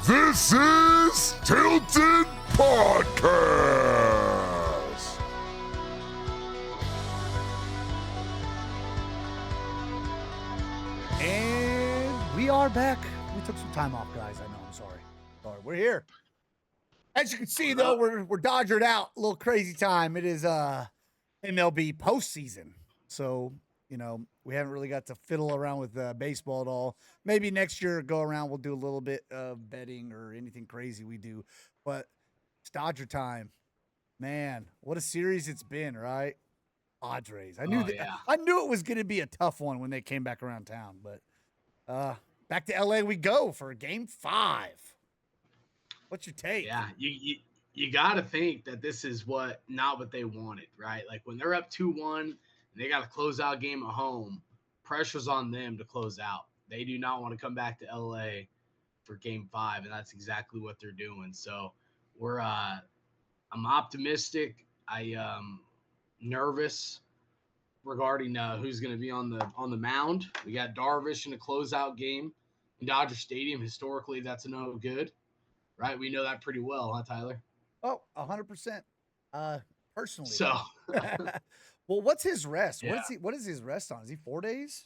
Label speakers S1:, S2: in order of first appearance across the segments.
S1: This is Tilted Podcast.
S2: And we are back. We took some time off, guys. I know. I'm sorry. We're here. As you can see, though, we're dodgered out. A little crazy time. It is MLB postseason. So, we haven't really got to fiddle around with baseball at all. Maybe next year, go around, we'll do a little bit of betting or anything crazy we do. But it's Dodger time. Man, what a series it's been, right? Padres. I knew I knew it was going to be a tough one when they came back around town. But back to LA we go for Game 5. What's your take?
S3: Yeah, you got to think that this is not what they wanted, right? Like when they're up 2-1 and they got a closeout game at home, pressure's on them to close out. They do not want to come back to LA for Game 5, and that's exactly what they're doing. So I'm optimistic. I'm nervous regarding who's going to be on the mound. We got Darvish in a closeout game in Dodger Stadium. Historically, that's a no good. Right, we know that pretty well, huh, Tyler?
S2: Oh, 100%. Personally.
S3: So,
S2: well, what's his rest?
S3: Yeah.
S2: What is his rest on? Is he 4 days?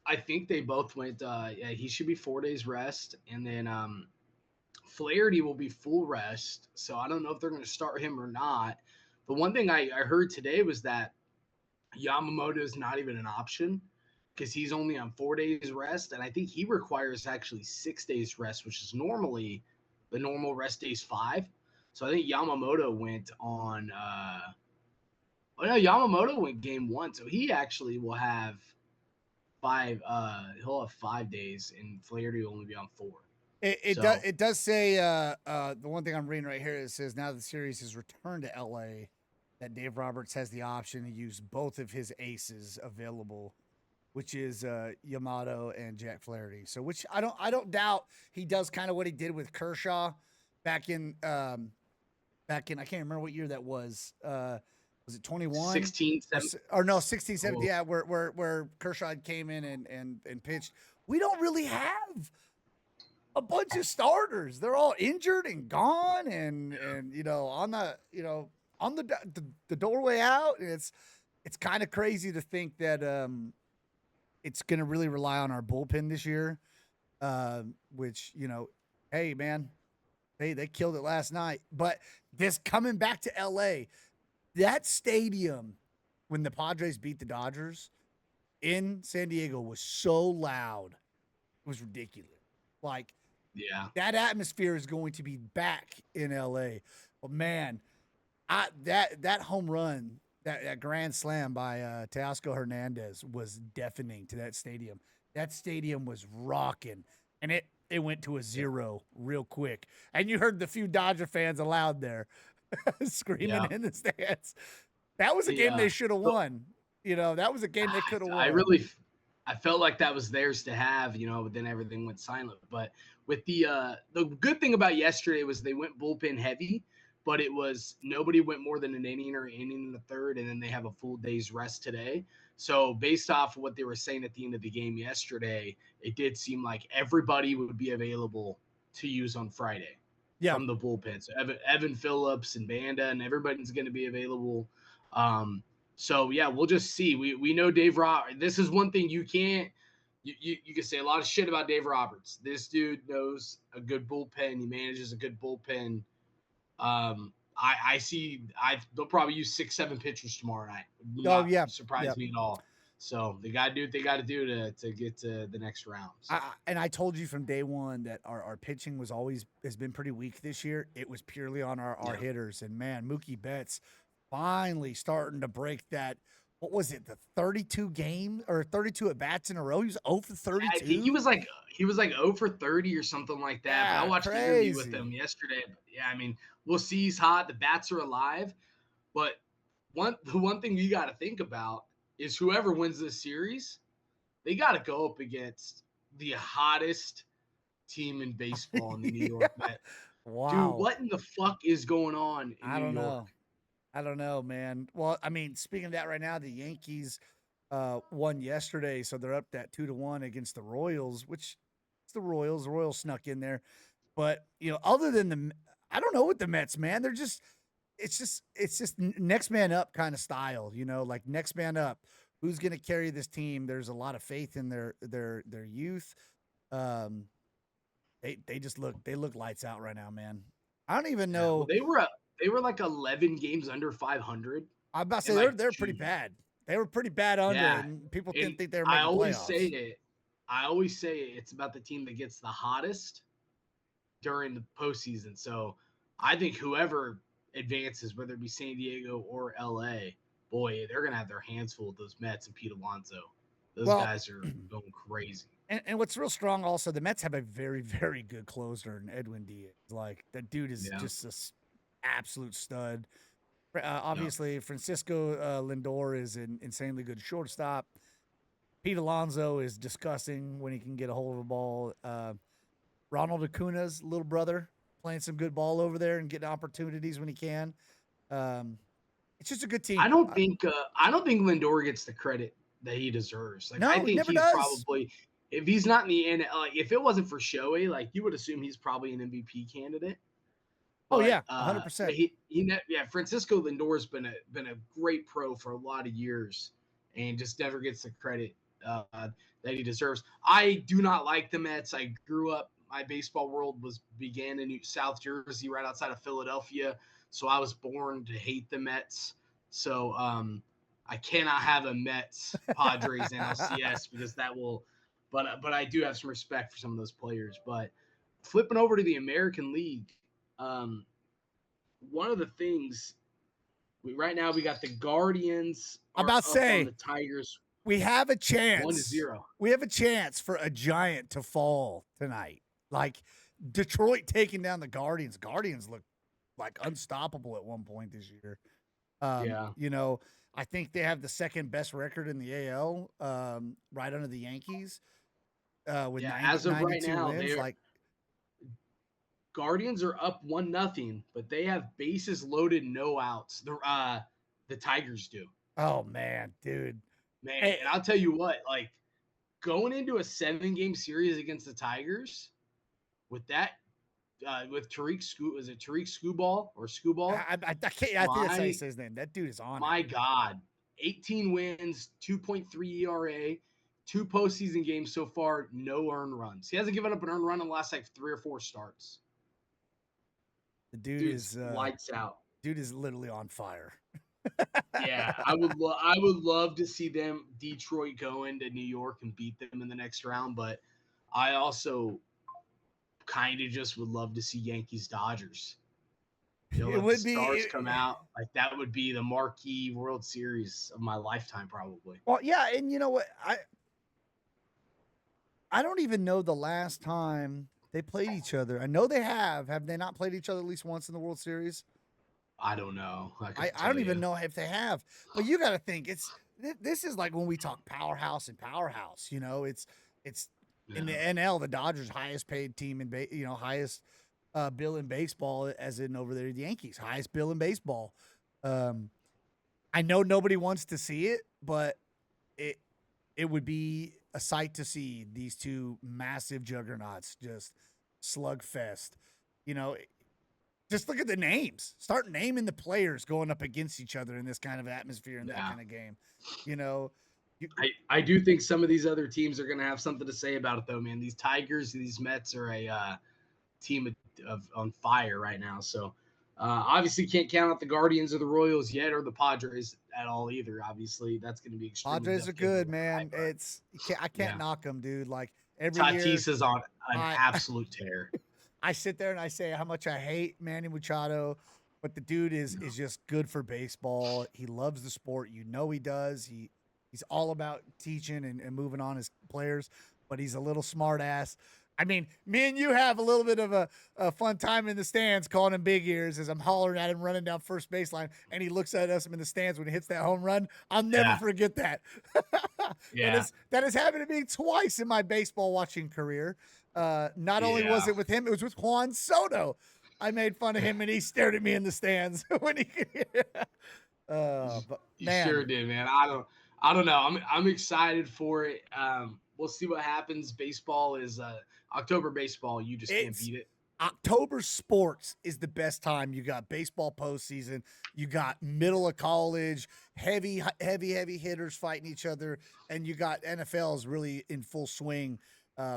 S3: I think they both went. He should be 4 days rest, and then Flaherty will be full rest. So I don't know if they're going to start him or not. The one thing I heard today was that Yamamoto is not even an option because he's only on 4 days rest, and I think he requires actually 6 days rest, which is normally the normal rest days 5. So I think Yamamoto went on Yamamoto went Game 1, so he actually will have 5 he'll have 5 days, and Flaherty will only be on 4.
S2: It does say the one thing I'm reading right here, it says now the series has returned to LA, that Dave Roberts has the option to use both of his aces available, which is Yamamoto and Jack Flaherty. So, which I don't doubt he does kind of what he did with Kershaw back in I can't remember what year that was. Was it 21?
S3: 16,
S2: 17. Or no, 16, 17. Yeah, where Kershaw came in and pitched. We don't really have a bunch of starters. They're all injured and gone, and on the doorway out. And it's kind of crazy to think that it's going to really rely on our bullpen this year, which, hey, man, they killed it last night. But this coming back to L.A., that stadium, when the Padres beat the Dodgers in San Diego, was so loud. It was ridiculous. Like, that atmosphere is going to be back in L.A. But, man, that home run, that grand slam by Teoscar Hernandez was deafening to that stadium. That stadium was rocking, and it went to a 0 real quick. And you heard the few Dodger fans aloud there screaming in the stands. That was a game they should have won. That was a game they could have won.
S3: I felt like that was theirs to have, but then everything went silent. But with the good thing about yesterday was they went bullpen heavy, but it was nobody went more than an inning or inning in the third, and then they have a full day's rest today. So based off of what they were saying at the end of the game yesterday, it did seem like everybody would be available to use on Friday from the bullpen. So Evan Phillips and Banda and everybody's going to be available. So yeah, we'll just see. We know Dave Roberts. This is one thing you can say a lot of shit about Dave Roberts. This dude knows a good bullpen. He manages a good bullpen. I see. They'll probably use 6-7 pitchers tomorrow night. Not surprise me at all. So they got to do what they got to do to get to the next round. So.
S2: And I told you from day one that our pitching has been pretty weak this year. It was purely on our hitters. And man, Mookie Betts finally starting to break that. What was it? The 32 game or 32 at bats in a row. He was 0 for 32.
S3: I think he was like 0 for 30 or something like that.
S2: Yeah,
S3: but I watched the interview with him yesterday. But yeah, I mean, we'll see. He's hot. The bats are alive. But the one thing you got to think about is whoever wins this series, they got to go up against the hottest team in baseball in the New York Mets.
S2: Wow.
S3: Dude, what in the fuck is going on in New York?
S2: I don't know, man. Well, I mean, speaking of that right now, the Yankees won yesterday, so they're up that 2-1 against the Royals, which it's the Royals. The Royals snuck in there. But other than I don't know what the Mets, man. They're just it's just next man up kind of style, like next man up. Who's going to carry this team? There's a lot of faith in their youth. Um, they just look lights out right now, man. I don't even know.
S3: Well, they were like 11 games under 500.
S2: I'm about to say
S3: like
S2: they're pretty bad. They were pretty bad under, and people didn't think they were making playoffs.
S3: I always say it's about the team that gets the hottest during the postseason. So I think whoever advances, whether it be San Diego or LA, boy, they're gonna have their hands full with those Mets and Pete Alonso. Those guys are going crazy.
S2: And what's real strong also, the Mets have a very, very good closer in Edwin Diaz. Like, that dude is just an absolute stud. Obviously, Francisco Lindor is an insanely good shortstop. Pete Alonso is disgusting when he can get a hold of a ball. Ronald Acuna's little brother playing some good ball over there and getting opportunities when he can. It's just a good team.
S3: I don't think Lindor gets the credit that he deserves. Like,
S2: no,
S3: I think
S2: he never
S3: he's
S2: does.
S3: Probably, if he's not in the end, like if it wasn't for Shohei, like you would assume he's probably an MVP candidate.
S2: But, 100%.
S3: Francisco Lindor's been a great pro for a lot of years, and just never gets the credit that he deserves. I do not like the Mets. I grew up. My baseball world began in South Jersey, right outside of Philadelphia. So I was born to hate the Mets. So I cannot have a Mets Padres NLCS because that will. But I do have some respect for some of those players. But flipping over to the American League, one of the things right now we got the Guardians.
S2: I'm about to say
S3: the Tigers.
S2: We have a chance.
S3: 1-0.
S2: We have a chance for a giant to fall tonight. Like Detroit taking down the Guardians. Guardians look like unstoppable at one point this year. I think they have the second best record in the AL, right under the Yankees. With
S3: as of right now,
S2: wins.
S3: Guardians are up 1-0, but they have bases loaded, no outs. The Tigers do.
S2: Oh man, dude.
S3: Man, and I'll tell you what, like going into a 7-game series against the Tigers with that, with Tariq Skubal or Skubal?
S2: I can't. I think that's how you say his name. That dude is on.
S3: My God, 18 wins, 2.3 ERA, 2 postseason games so far, no earned runs. He hasn't given up an earned run in the last 3 or 4 starts.
S2: The dude's
S3: lights out.
S2: Dude is literally on fire.
S3: Yeah, I would love to see Detroit go into New York and beat them in the next round, but I also kind of just would love to see Yankees Dodgers. It would be stars come out. Like that would be the marquee World Series of my lifetime, probably.
S2: Well, yeah, and you know what? I don't even know the last time they played each other. I know they have. Have they not played each other at least once in the World Series?
S3: I don't know.
S2: I don't even know if they have. But you got to think this is like when we talk powerhouse and powerhouse. It's in the NL, the Dodgers highest paid team in highest bill in baseball, as in over there the Yankees highest bill in baseball. I know nobody wants to see it, but it would be a sight to see these two massive juggernauts just slugfest. Just look at the names. Start naming the players going up against each other in this kind of atmosphere and that kind of game. I
S3: do think some of these other teams are going to have something to say about it, though, man. These Tigers, these Mets are a team on fire right now. So obviously can't count out the Guardians or the Royals yet, or the Padres at all either. Obviously, that's going to be extremely.
S2: Padres are good, man. I can't knock them, dude. Like every
S3: Tatis
S2: year,
S3: is on an absolute tear.
S2: I sit there and I say how much I hate Manny Machado, but the dude is just good for baseball. He loves the sport. He does. He's all about teaching and moving on his players, but he's a little smart ass. I mean, me and you have a little bit of a fun time in the stands calling him big ears as I'm hollering at him running down first baseline, and he looks at us in the stands when he hits that home run. I'll never forget that. That has happened to me twice in my baseball watching career. Not only was it with him, it was with Juan Soto. I made fun of him, and he stared at me in the stands when he. But man,
S3: you sure did, man. I don't know. I'm excited for it. We'll see what happens. Baseball is October baseball. You just can't beat it.
S2: October sports is the best time. You got baseball postseason, you got middle of college, heavy hitters fighting each other, and you got NFL is really in full swing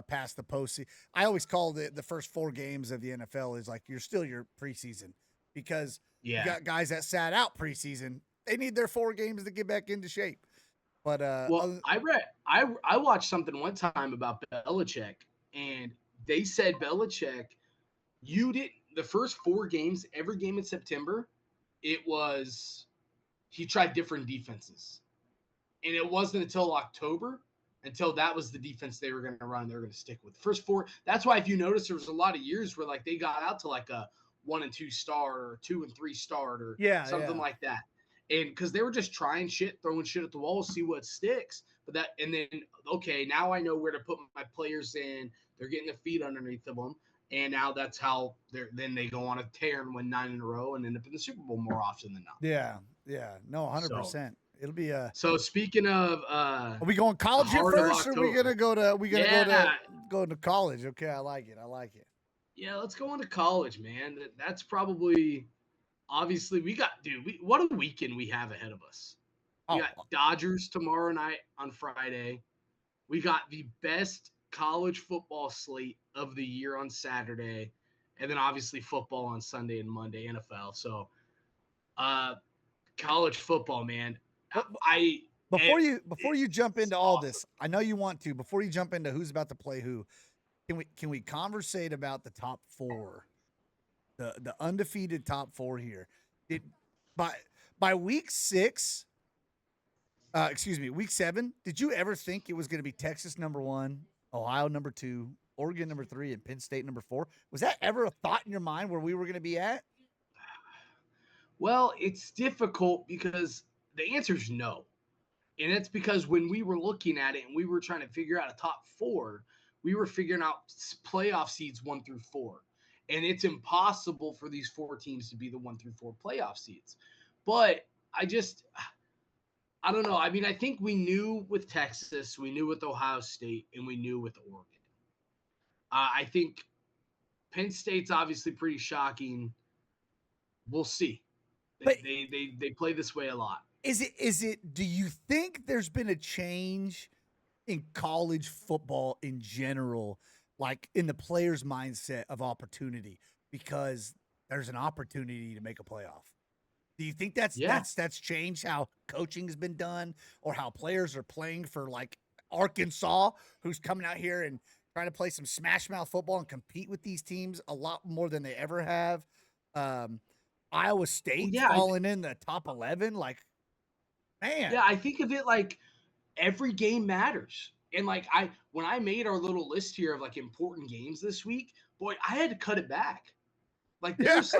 S2: past the postseason. I always call the first 4 games of the NFL is like you're still your preseason because you
S3: Yeah.
S2: got guys that sat out preseason. They need their 4 games to get back into shape. But
S3: Well, I watched something one time about Belichick, and they said Belichick, you didn't the first 4 games, every game in September, it was he tried different defenses. And it wasn't until October until that was the defense they were going to run. They were going to stick with first 4. That's why if you notice, there was a lot of years where like they got out to like a 1 and 2 start or 2 and 3 start or something like that. And because they were just trying shit, throwing shit at the wall, see what sticks. But that, and then okay, now I know where to put my players in. They're getting their feet underneath of them, and now that's how then they go on a tear and win 9 in a row and end up in the Super Bowl more often than not.
S2: Yeah, no, 100%. It'll be a.
S3: So speaking of,
S2: Are we going college here first, or are we gonna go to? Go to college? Okay, I like it.
S3: Yeah, let's go into college, man. That's probably obviously what a weekend we have ahead of us. We got Dodgers tomorrow night on Friday. We got the best college football slate of the year on Saturday, and then obviously football on Sunday and Monday, NFL. So, college football, man.
S2: Before you jump into all this, I know you want to. Before you jump into who's about to play who, can we conversate about the top 4, the undefeated top 4 here? By week 6, week 7, did you ever think it was going to be Texas number 1, Ohio number 2, Oregon number 3, and Penn State number 4? Was that ever a thought in your mind where we were going to be at?
S3: Well, it's difficult because the answer is no. And that's because when we were looking at it and we were trying to figure out a top 4, we were figuring out playoff seeds 1 through 4. And it's impossible for these 4 teams to be the 1 through 4 playoff seeds. But I don't know. I mean, I think we knew with Texas, we knew with Ohio State, and we knew with Oregon. I think Penn State's obviously pretty shocking. We'll see. They play this way a lot.
S2: Is it do you think there's been a change in college football in general, like in the player's mindset of opportunity, because there's an opportunity to make a playoff? Do you think that's changed how coaching has been done, or how players are playing for like Arkansas, who's coming out here and trying to play some smash mouth football and compete with these teams a lot more than they ever have? Iowa State falling in the top 11, like, man.
S3: Yeah, I think of it like every game matters. And like when I made our little list here of like important games this week, boy, I had to cut it back. Like there's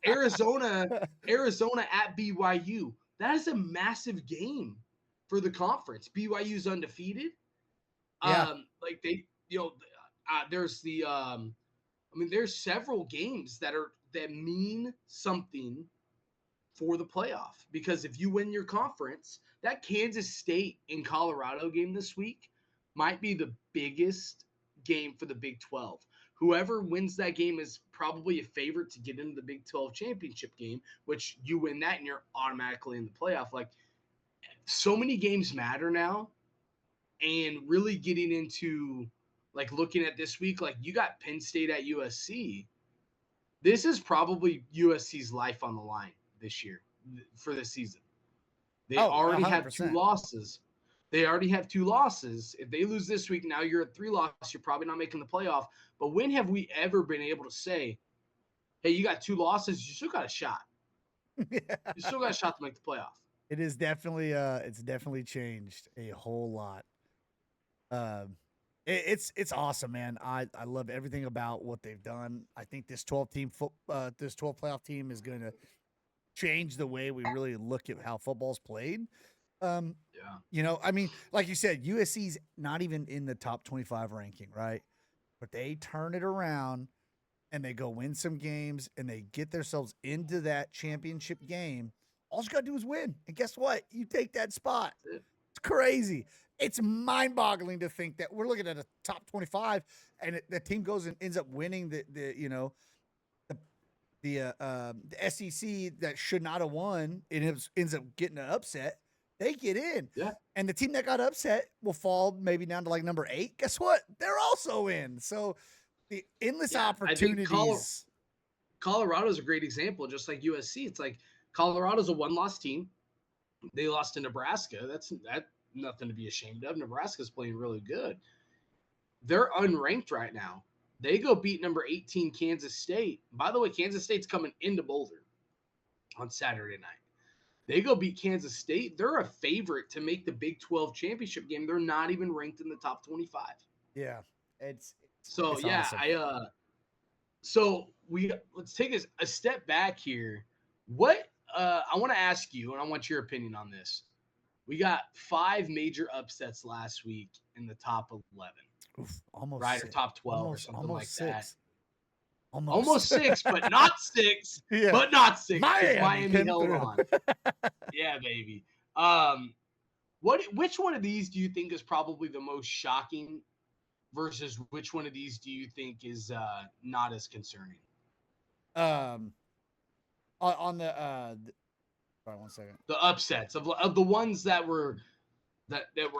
S3: Arizona at BYU. That is a massive game for the conference. BYU's undefeated. Like they, there's the there's several games that mean something for the playoff, because if you win your conference, that Kansas State and Colorado game this week might be the biggest game for the Big 12. Whoever wins that game is probably a favorite to get into the Big 12 championship game, which you win that and you're automatically in the playoff. Like, so many games matter now, and really getting into like looking at this week, like you got Penn State at USC. This is probably USC's life on the line this year for this season. They already
S2: 100%.
S3: have 2 losses. If they lose this week, now you're at 3 losses. You're probably not making the playoff. But when have we ever been able to say, hey, you got 2 losses, you still got a shot. You still got a shot to make the playoff.
S2: It is definitely it's definitely changed a whole lot. It's awesome, man. I love everything about what they've done. I think this 12 playoff team is going to change the way we really look at how football's played. I mean, like you said, USC's not even in the top 25 ranking, right? But they turn it around and they go win some games and they get themselves into that championship game. All you got to do is win. And guess what? You take that spot. It's crazy. it's mind-boggling to think that we're looking at a top 25 and the team goes and ends up winning the SEC that should not have won and ends up getting an upset. They get in.
S3: Yeah.
S2: And the team that got upset will fall maybe down to like number 8. Guess what? They're also in. So the endless opportunities.
S3: Colorado's a great example, just like USC. It's like Colorado's a one-loss team. They lost to Nebraska. That's nothing to be ashamed of. Nebraska's playing really good. They're unranked right now. They go beat number 18 Kansas State. By the way, Kansas State's coming into Boulder on Saturday night. They go beat Kansas State. They're a favorite to make the Big 12 championship game. They're not even ranked in the top 25.
S2: Yeah, it's
S3: yeah.
S2: awesome.
S3: Let's take a step back here. What I want to ask you, and I want your opinion on this. We got 5 major upsets last week in the top 11.
S2: Oof, almost
S3: right,
S2: 6.
S3: or top 12
S2: almost,
S3: or something
S2: almost
S3: like
S2: 6.
S3: that.
S2: Almost
S3: 6, but not 6.
S2: Yeah.
S3: But not 6.
S2: Miami
S3: held on. Yeah, baby. Which one of these do you think is probably the most shocking versus which one of these do you think is not as concerning?
S2: On the sorry, 1 second.
S3: The upsets of the ones that were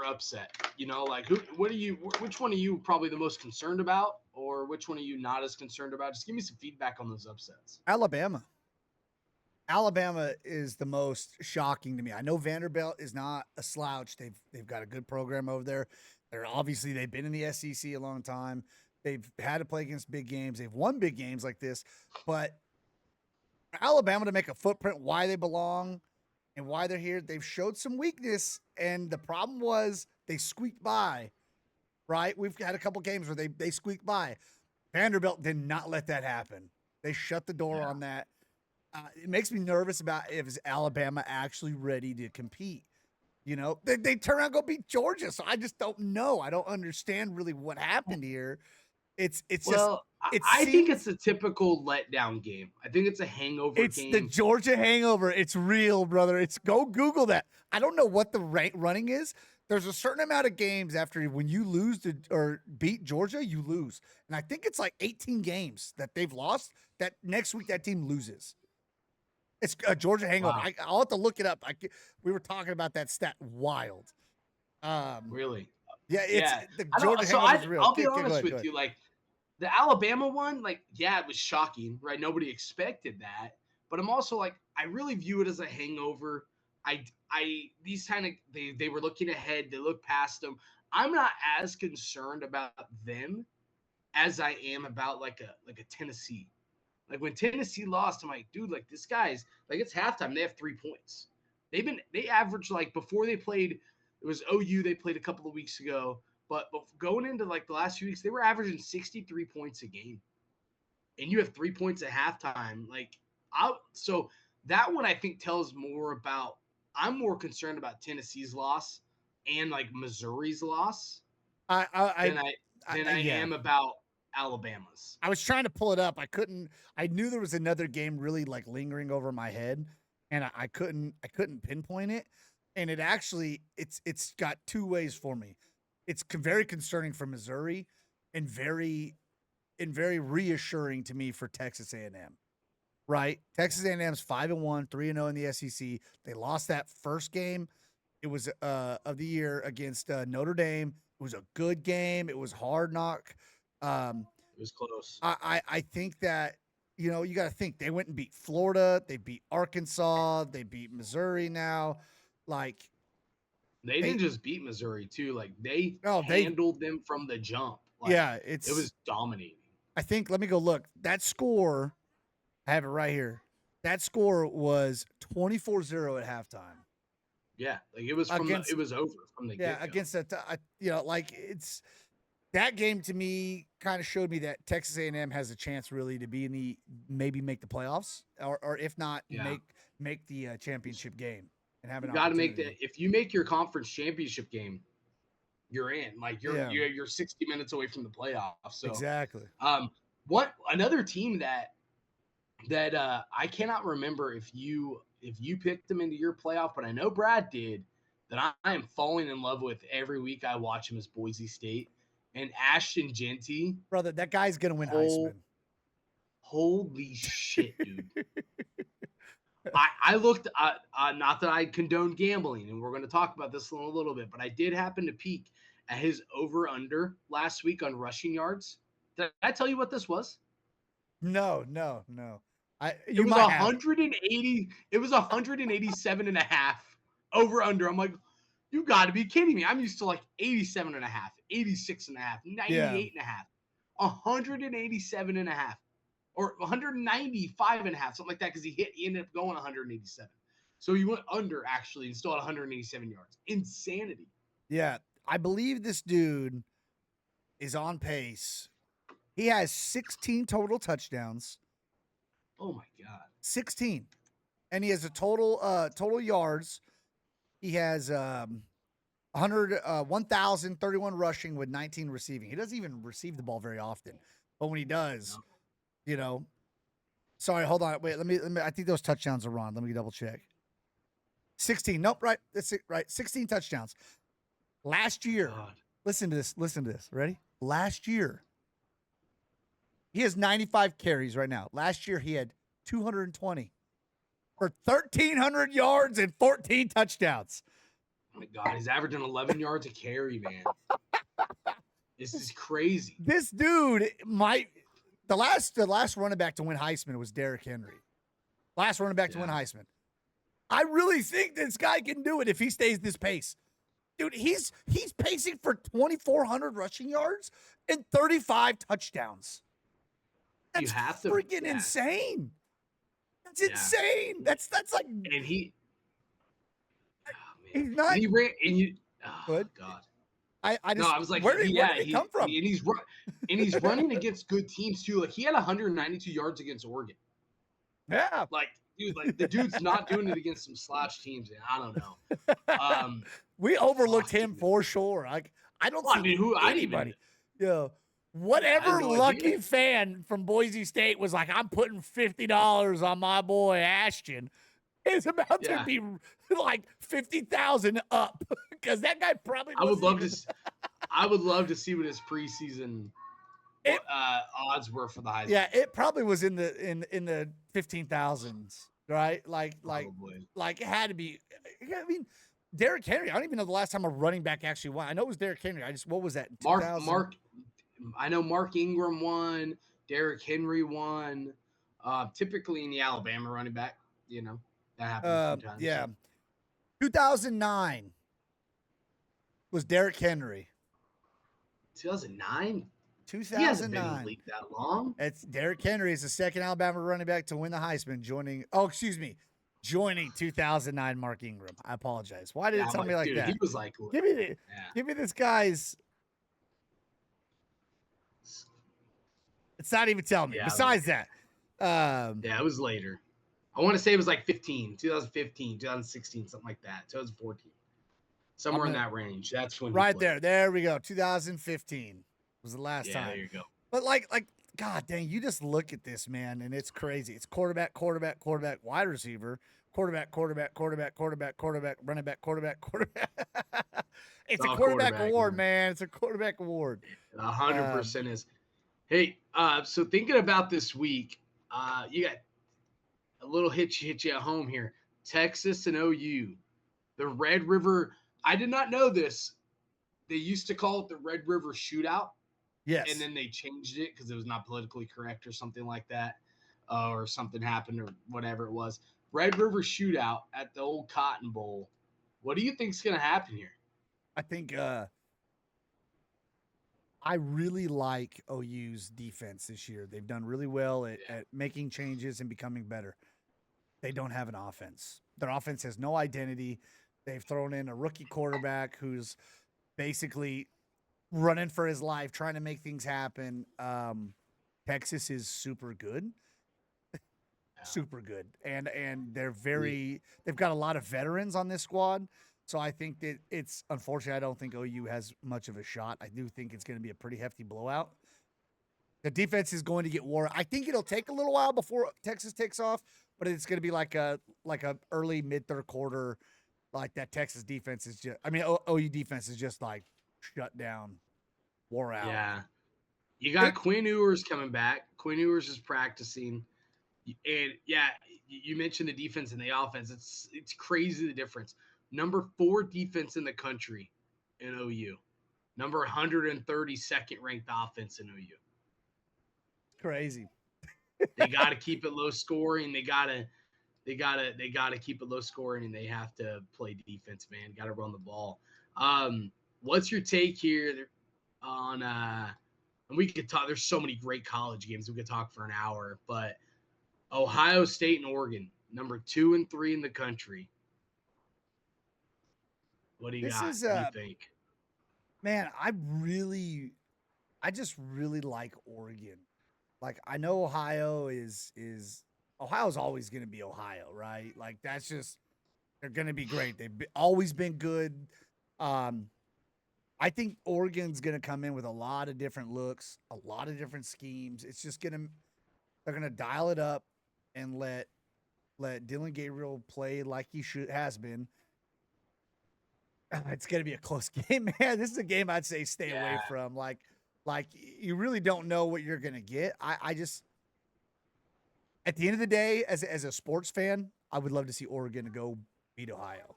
S3: upset. You know, like which one are you probably the most concerned about, or which one are you not as concerned about? Just give me some feedback on those upsets.
S2: Alabama is the most shocking to me. I know Vanderbilt is not a slouch. They've got a good program over there. They've been in the SEC a long time. They've had to play against big games. They've won big games like this, but Alabama to make a footprint, why they belong and why they're here, they've showed some weakness, and the problem was they squeaked by, right? We've had a couple games where they squeaked by. Vanderbilt did not let that happen. They shut the door on that. It makes me nervous about if is Alabama actually ready to compete. You know, they turn around and go beat Georgia, so I just don't know. I don't understand really what happened here. I
S3: think it's a typical letdown game. I think it's a hangover game.
S2: It's the Georgia hangover. It's real, brother. Go Google that. I don't know what the running is. There's a certain amount of games after when you lose or beat Georgia, you lose. And I think it's like 18 games that they've lost that next week that team loses. It's a Georgia hangover.
S3: Wow.
S2: I'll have to look it up. We were talking about that stat. Wild.
S3: Really?
S2: Yeah. The Georgia hangover is real.
S3: I'll be honest with you. Like, the Alabama one, like, yeah, it was shocking, right? Nobody expected that. But I'm also like, I really view it as a hangover. These kind of, they were looking ahead. They looked past them. I'm not as concerned about them as I am about like a Tennessee. Like when Tennessee lost, I'm like, dude, like this guy's like, it's halftime. They have 3 points. They averaged, like, before they played, it was OU they played a couple of weeks ago. But going into like the last few weeks, they were averaging 63 points a game. And you have 3 points at halftime. So that one I think tells more about, I'm more concerned about Tennessee's loss and like Missouri's loss than I am about Alabama's.
S2: I was trying to pull it up. I couldn't. I knew there was another game really like lingering over my head, and I couldn't pinpoint it. And it actually, it's got 2 ways for me. It's very concerning for Missouri, and very reassuring to me for Texas A&M. Right, Texas A&M's 5-1, 3-0 in the SEC. They lost that first game. It was of the year against Notre Dame. It was a good game. It was hard knock.
S3: It was close.
S2: I think that, you know, you got to think they went and beat Florida. They beat Arkansas. They beat Missouri now. Like,
S3: they didn't just beat Missouri too. Like they handled them from the jump. Like, it was dominating. I
S2: think, let me go look. That score, I have it right here. That score was 24-0 at halftime.
S3: Yeah, like it was it was over from the get-go.
S2: Against that, you know, like it's that game to me kind of showed me that Texas A&M has a chance really to be in maybe make the playoffs, or if not, make the championship game and have an opportunity.
S3: Got to make if you make your conference championship game, you're in. Like you're 60 minutes away from the playoffs. So
S2: exactly.
S3: Another team that I cannot remember if you picked them into your playoff, but I know Brad did, that I am falling in love with every week I watch him is Boise State. And Ashton Genty,
S2: Brother, that guy's gonna win
S3: whole,
S2: Heisman.
S3: holy shit, dude. I looked not that I condone gambling, and we're going to talk about this in a little bit, but I did happen to peek at his over-under last week on rushing yards. Did I tell you what this was?
S2: No.
S3: It
S2: You
S3: was
S2: might have.
S3: 180. It was 187 and a half over under. I'm like, you got to be kidding me. I'm used to like 87 and a half, 86 and a half, 98 and a half, 187 and a half, or 195 and a half, something like that, because he ended up going 187. So he went under actually and still had 187 yards. Insanity.
S2: Yeah, I believe this dude is on pace. He has 16 total touchdowns.
S3: Oh my God.
S2: 16. And he has a total yards. He has 1,031 rushing with 19 receiving. He doesn't even receive the ball very often. But when he does, you know. Sorry, hold on. Wait, let me I think those touchdowns are wrong. Let me double check. 16. Nope, right. That's it, right. 16 touchdowns. Last year.
S3: God.
S2: Listen to this. Ready? Last year. He has 95 carries right now. Last year he had 220 for 1,300 yards and 14 touchdowns.
S3: Oh my God, he's averaging 11 yards a carry, man. This is crazy.
S2: This dude might the last running back to win Heisman was Derrick Henry. Last running back to win Heisman. I really think this guy can do it if he stays this pace. Dude, he's pacing for 2,400 rushing yards and 35 touchdowns. That's
S3: You have to
S2: freaking insane. That's insane. That's like.
S3: And he. Oh, man.
S2: He's not.
S3: And he ran. And you. Oh,
S2: Good.
S3: God.
S2: I just.
S3: No, I was like,
S2: where did he come from?
S3: And he's running against good teams too. Like he had 192 yards against Oregon.
S2: Yeah.
S3: Like, dude, the dude's not doing it against some slouch teams. And I don't know.
S2: We overlooked him for sure. I don't see anybody. Yeah. Whatever lucky fan from Boise State was like, I'm putting $50 on my boy Ashton, is about to be like 50,000 up because that guy probably.
S3: I would love to see what his preseason odds were for the Heisman.
S2: Yeah, it probably was in the 15,000s, right? Like it had to be. I mean, Derrick Henry. I don't even know the last time a running back actually won. I know it was Derrick Henry. What was that?
S3: I know Mark Ingram won. Derrick Henry won. Typically in the Alabama running back, that happens sometimes.
S2: Yeah. 2009 was Derrick Henry.
S3: 2009?
S2: 2009.
S3: He hasn't been in the league that long.
S2: It's Derrick Henry is the second Alabama running back to win the Heisman, joining 2009 Mark Ingram. I apologize. Why did it tell me like that?
S3: He was like,
S2: give me this guy's. It's not even telling me.
S3: Yeah,
S2: Besides that.
S3: It was later. I want to say it was like 2015, 2016, something like that. 2014. Somewhere in that range. That's when
S2: there we go. 2015 was the last time.
S3: There you go.
S2: But like, God dang, you just look at this, man, and it's crazy. It's quarterback, wide receiver, quarterback, running back, quarterback. It's a quarterback award, man. It's a quarterback award.
S3: 100% is. Hey, so thinking about this week, you got a little hit you at home here. Texas and OU. The Red River, I did not know this. They used to call it the Red River Shootout.
S2: Yes.
S3: And then they changed it because it was not politically correct or something like that, or something happened or whatever it was. Red River Shootout at the old Cotton Bowl. What do you think is going to happen here?
S2: I think I really like OU's defense this year. They've done really well at making changes and becoming better. They don't have an offense. Their offense has no identity. They've thrown in a rookie quarterback who's basically running for his life, trying to make things happen. Texas is super good. Super good. And they've got a lot of veterans on this squad. So I think that it's unfortunate. I don't think OU has much of a shot. I do think it's going to be a pretty hefty blowout. The defense is going to get wore. I think it'll take a little while before Texas takes off, but it's going to be like a early mid third quarter like that Texas defense is just. I mean, OU defense is just like shut down, wore out.
S3: Yeah. You got Quinn Ewers coming back. Quinn Ewers is practicing. And yeah, you mentioned the defense and the offense. It's crazy the difference. Number 4 defense in the country in OU. Number 132nd ranked offense in OU.
S2: Crazy.
S3: They got to keep it low scoring. They got to keep it low scoring, and they have to play defense, man. Got to run the ball. What's your take here on and we could talk, there's so many great college games we could talk for an hour, but Ohio State and Oregon, number 2 and 3 in the country. What do you got? What do you think?
S2: Man, I just really like Oregon. Like, I know Ohio's always going to be Ohio, right? Like, that's just, they're going to be great. They've always been good. I think Oregon's going to come in with a lot of different looks, a lot of different schemes. It's just they're going to dial it up and let Dylan Gabriel play like he has been. It's going to be a close game, man. This is a game I'd say stay away from. Like you really don't know what you're going to get. I just, at the end of the day, as a sports fan, I would love to see Oregon go beat Ohio.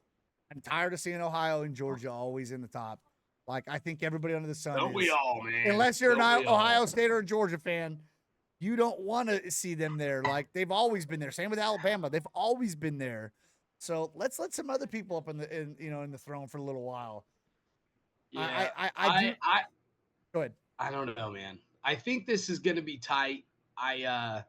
S2: I'm tired of seeing Ohio and Georgia always in the top. Like, I think everybody under the sun
S3: Don't we all, man?
S2: Unless you're an Ohio State or a Georgia fan, you don't want to see them there. Like, they've always been there. Same with Alabama. They've always been there. So let's let some other people up in the throne for a little while.
S3: Yeah,
S2: go ahead.
S3: I don't know, man. I think this is going to be tight. I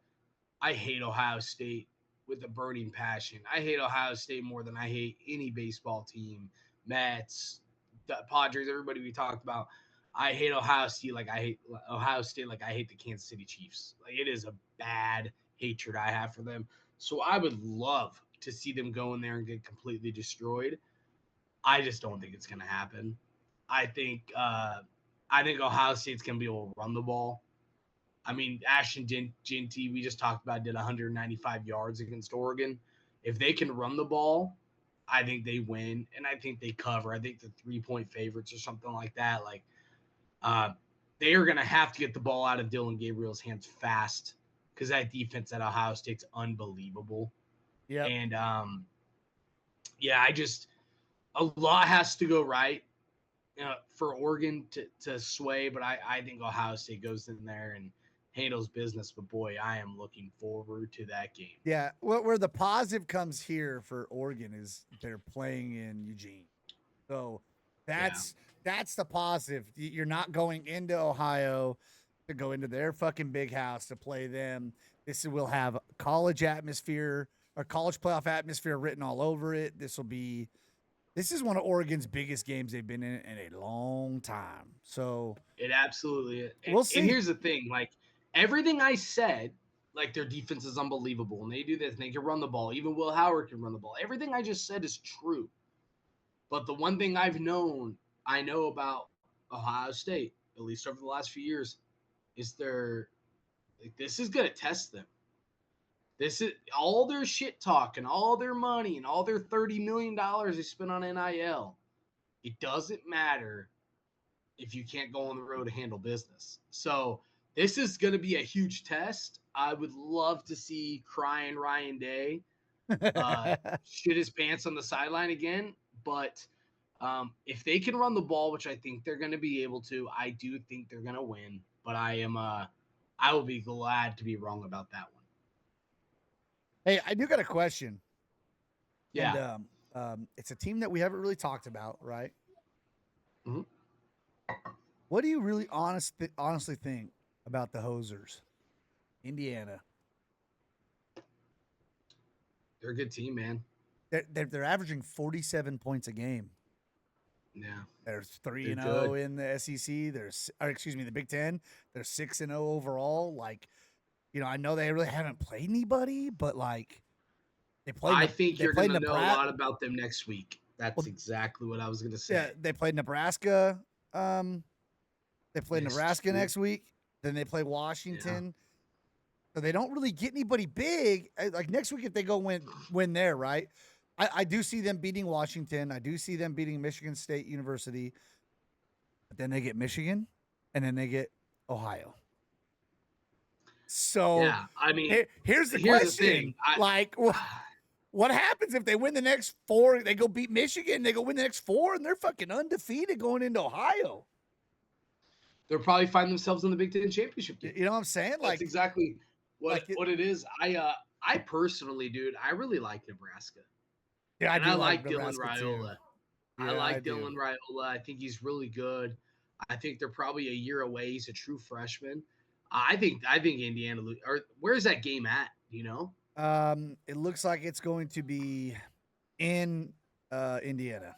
S3: hate Ohio State with a burning passion. I hate Ohio State more than I hate any baseball team, Mets, the Padres, everybody we talked about. I hate Ohio State like I hate the Kansas City Chiefs. Like, it is a bad hatred I have for them. So I would love to see them go in there and get completely destroyed. I just don't think it's going to happen. I think Ohio State's going to be able to run the ball. I mean, Ashton Ginty, we just talked about, did 195 yards against Oregon. If they can run the ball, I think they win, and I think they cover. I think the 3-point favorites or something like that. Like, they are going to have to get the ball out of Dylan Gabriel's hands fast because that defense at Ohio State's unbelievable.
S2: Yeah.
S3: And, a lot has to go right for Oregon to sway, but I think Ohio State goes in there and handles business. But, boy, I am looking forward to that game.
S2: Yeah, where the positive comes here for Oregon is they're playing in Eugene. So that's the positive. You're not going into Ohio to go into their fucking big house to play them. This will have college atmosphere or college playoff atmosphere written all over it. This is one of Oregon's biggest games they've been in a long time. So
S3: it absolutely is.
S2: We'll see.
S3: And here's the thing, like, everything I said, like, their defense is unbelievable, and they do this, and they can run the ball. Even Will Howard can run the ball. Everything I just said is true. But the one thing I know about Ohio State, at least over the last few years, is this is going to test them. This is all their shit talk and all their money and all their $30 million they spent on NIL. It doesn't matter if you can't go on the road to handle business. So this is going to be a huge test. I would love to see crying Ryan Day shit his pants on the sideline again. But if they can run the ball, which I think they're going to be able to, I do think they're going to win. But I will be glad to be wrong about that one.
S2: Hey, I do got a question.
S3: Yeah.
S2: And, it's a team that we haven't really talked about, right?
S3: Mm-hmm.
S2: What do you really honestly think about the Hosers, Indiana?
S3: They're a good team, man.
S2: They're averaging 47 points a game.
S3: Yeah.
S2: They're 3-0 in the SEC. The Big Ten. They're 6-0 overall. Like, I know they really haven't played anybody, but like they played.
S3: I think you're going to know a lot about them next week. That's exactly what I was going to say.
S2: Yeah, they played Nebraska. They played Nebraska next week. Then they play Washington. Yeah. So they don't really get anybody big. Like next week, if they go win there, right? I do see them beating Washington. I do see them beating Michigan State University. But then they get Michigan, and then they get Ohio. So
S3: Yeah, I mean,
S2: here's the
S3: here's the
S2: question:
S3: thing.
S2: like, what happens if they win the next 4? They go beat Michigan. They go win the next 4, and they're fucking undefeated going into Ohio.
S3: They'll probably find themselves in the Big Ten championship game.
S2: You know what I'm saying?
S3: That's exactly what it is. I personally, dude, I really like Nebraska.
S2: Yeah,
S3: I like Dylan
S2: Nebraska
S3: Raiola.
S2: too.
S3: I
S2: Yeah,
S3: like
S2: I do.
S3: Dylan Raiola. I think he's really good. I think they're probably a year away. He's a true freshman. I think Indiana. Or where's that game at? Do you know?
S2: It looks like it's going to be in Indiana.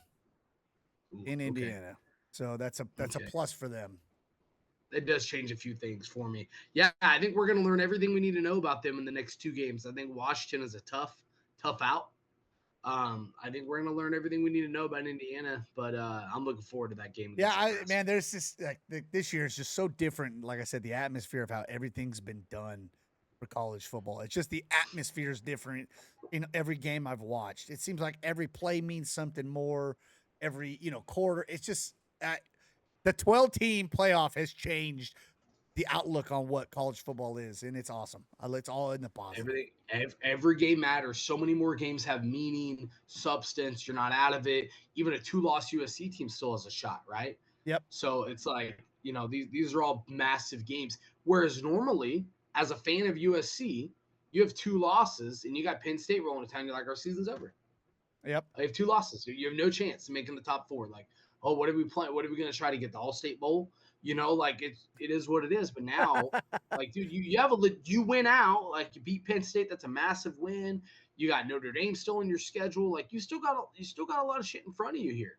S3: Ooh,
S2: In
S3: okay.
S2: Indiana. So that's a
S3: Okay.
S2: plus for them.
S3: It does change a few things for me. Yeah, I think we're going to learn everything we need to know about them in the next 2 games. I think Washington is a tough out. I think we're going to learn everything we need to know about Indiana, but I'm looking forward to that game.
S2: Yeah, man, there's just like this year is just so different. Like I said, the atmosphere of how everything's been done for college football. It's just the atmosphere is different in every game I've watched. It seems like every play means something more. Every quarter, it's just the 12-team playoff has changed the outlook on what college football is, and it's awesome. It's all in the positive.
S3: Every game matters. So many more games have meaning, substance. You're not out of it. Even a 2-loss USC team still has a shot, right?
S2: Yep.
S3: So it's like, these are all massive games. Whereas normally, as a fan of USC, you have 2 losses and you got Penn State rolling to town. You're like, our season's over.
S2: Yep.
S3: I have 2 losses. You have no chance of making the top 4. Like, oh, what are we playing? What are we going to try to get the All-State Bowl? Like it is what it is. But now, like, dude, you win out. Like, you beat Penn State. That's a massive win. You got Notre Dame still in your schedule. Like, you still got a lot of shit in front of you here,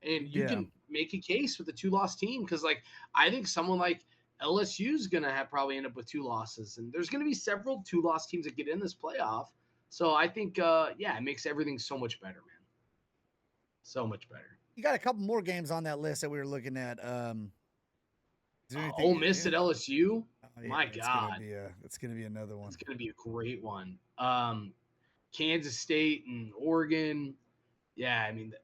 S3: and you can make a case with a 2-loss team because, like, I think someone like LSU is going to probably end up with 2 losses, and there's going to be several 2-loss teams that get in this playoff. So I think, it makes everything so much better, man. So much better.
S2: You got a couple more games on that list that we were looking at.
S3: Ole Miss at LSU. Oh, yeah, my God,
S2: it's gonna be another one.
S3: It's gonna be a great one. Kansas State and Oregon. Yeah, I mean,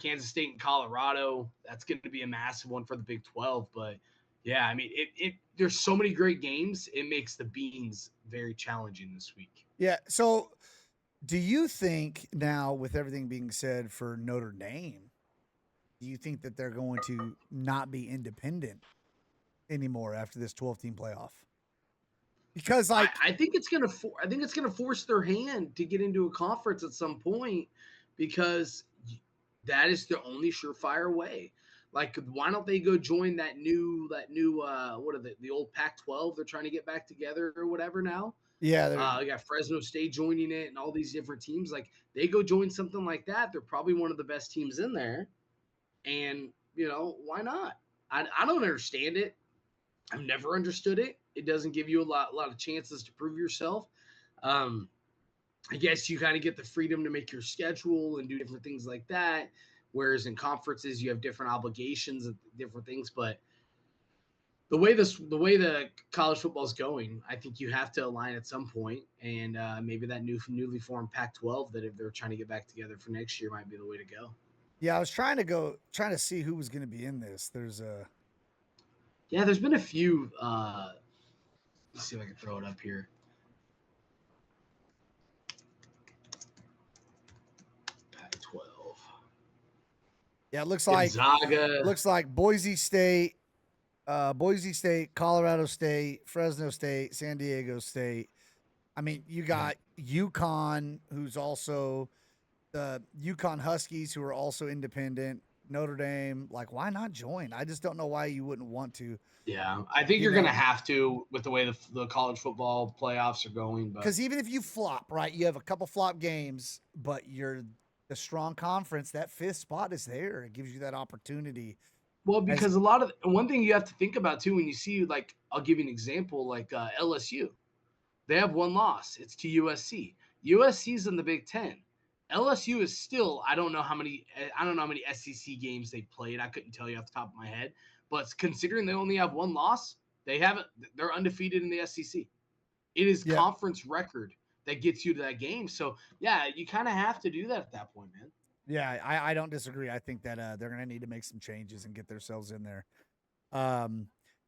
S3: Kansas State and Colorado. That's going to be a massive one for the Big 12. But yeah, I mean, there's so many great games. It makes the Beans very challenging this week.
S2: Yeah. So, do you think now, with everything being said for Notre Dame, do you think that they're going to not be independent anymore after this 12-team playoff? Because I
S3: think it's gonna force their hand to get into a conference at some point, because that is the only surefire way. Like, why don't they go join that new what are the old Pac-12? They're trying to get back together or whatever now.
S2: Yeah,
S3: we got Fresno State joining it and all these different teams. Like, they go join something like that, they're probably one of the best teams in there. And why not? I don't understand it. I've never understood it. It doesn't give you a lot of chances to prove yourself. I guess you kind of get the freedom to make your schedule and do different things like that. Whereas in conferences, you have different obligations and different things. But the way the college football is going, I think you have to align at some point, and maybe that newly formed Pac-12 that if they're trying to get back together for next year might be the way to go.
S2: Yeah, I was trying to see who was going to be in this. There's
S3: been a few. Let's see if I can throw it up here. Pac-12.
S2: Yeah, it looks
S3: Gonzaga.
S2: like Boise State, Colorado State, Fresno State, San Diego State. I mean, you got UConn, who's also the UConn Huskies, who are also independent. Notre Dame, like, why not join? I just don't know why you wouldn't want to.
S3: Yeah, I think you're going to have to with the way the college football playoffs are going.
S2: Because even if you flop, right, you have a couple flop games, but you're the strong conference, that 5th spot is there. It gives you that opportunity.
S3: Well, because one thing you have to think about too, when you see, like, I'll give you an example, like LSU, they have 1 loss. It's to USC. USC's in the Big Ten. LSU is still, I don't know how many SEC games they played. I couldn't tell you off the top of my head, but considering they only have 1 loss, they're undefeated in the SEC. It is conference record that gets you to that game. So yeah, you kind of have to do that at that point, man.
S2: Yeah, I don't disagree. I think that they're going to need to make some changes and get themselves in there.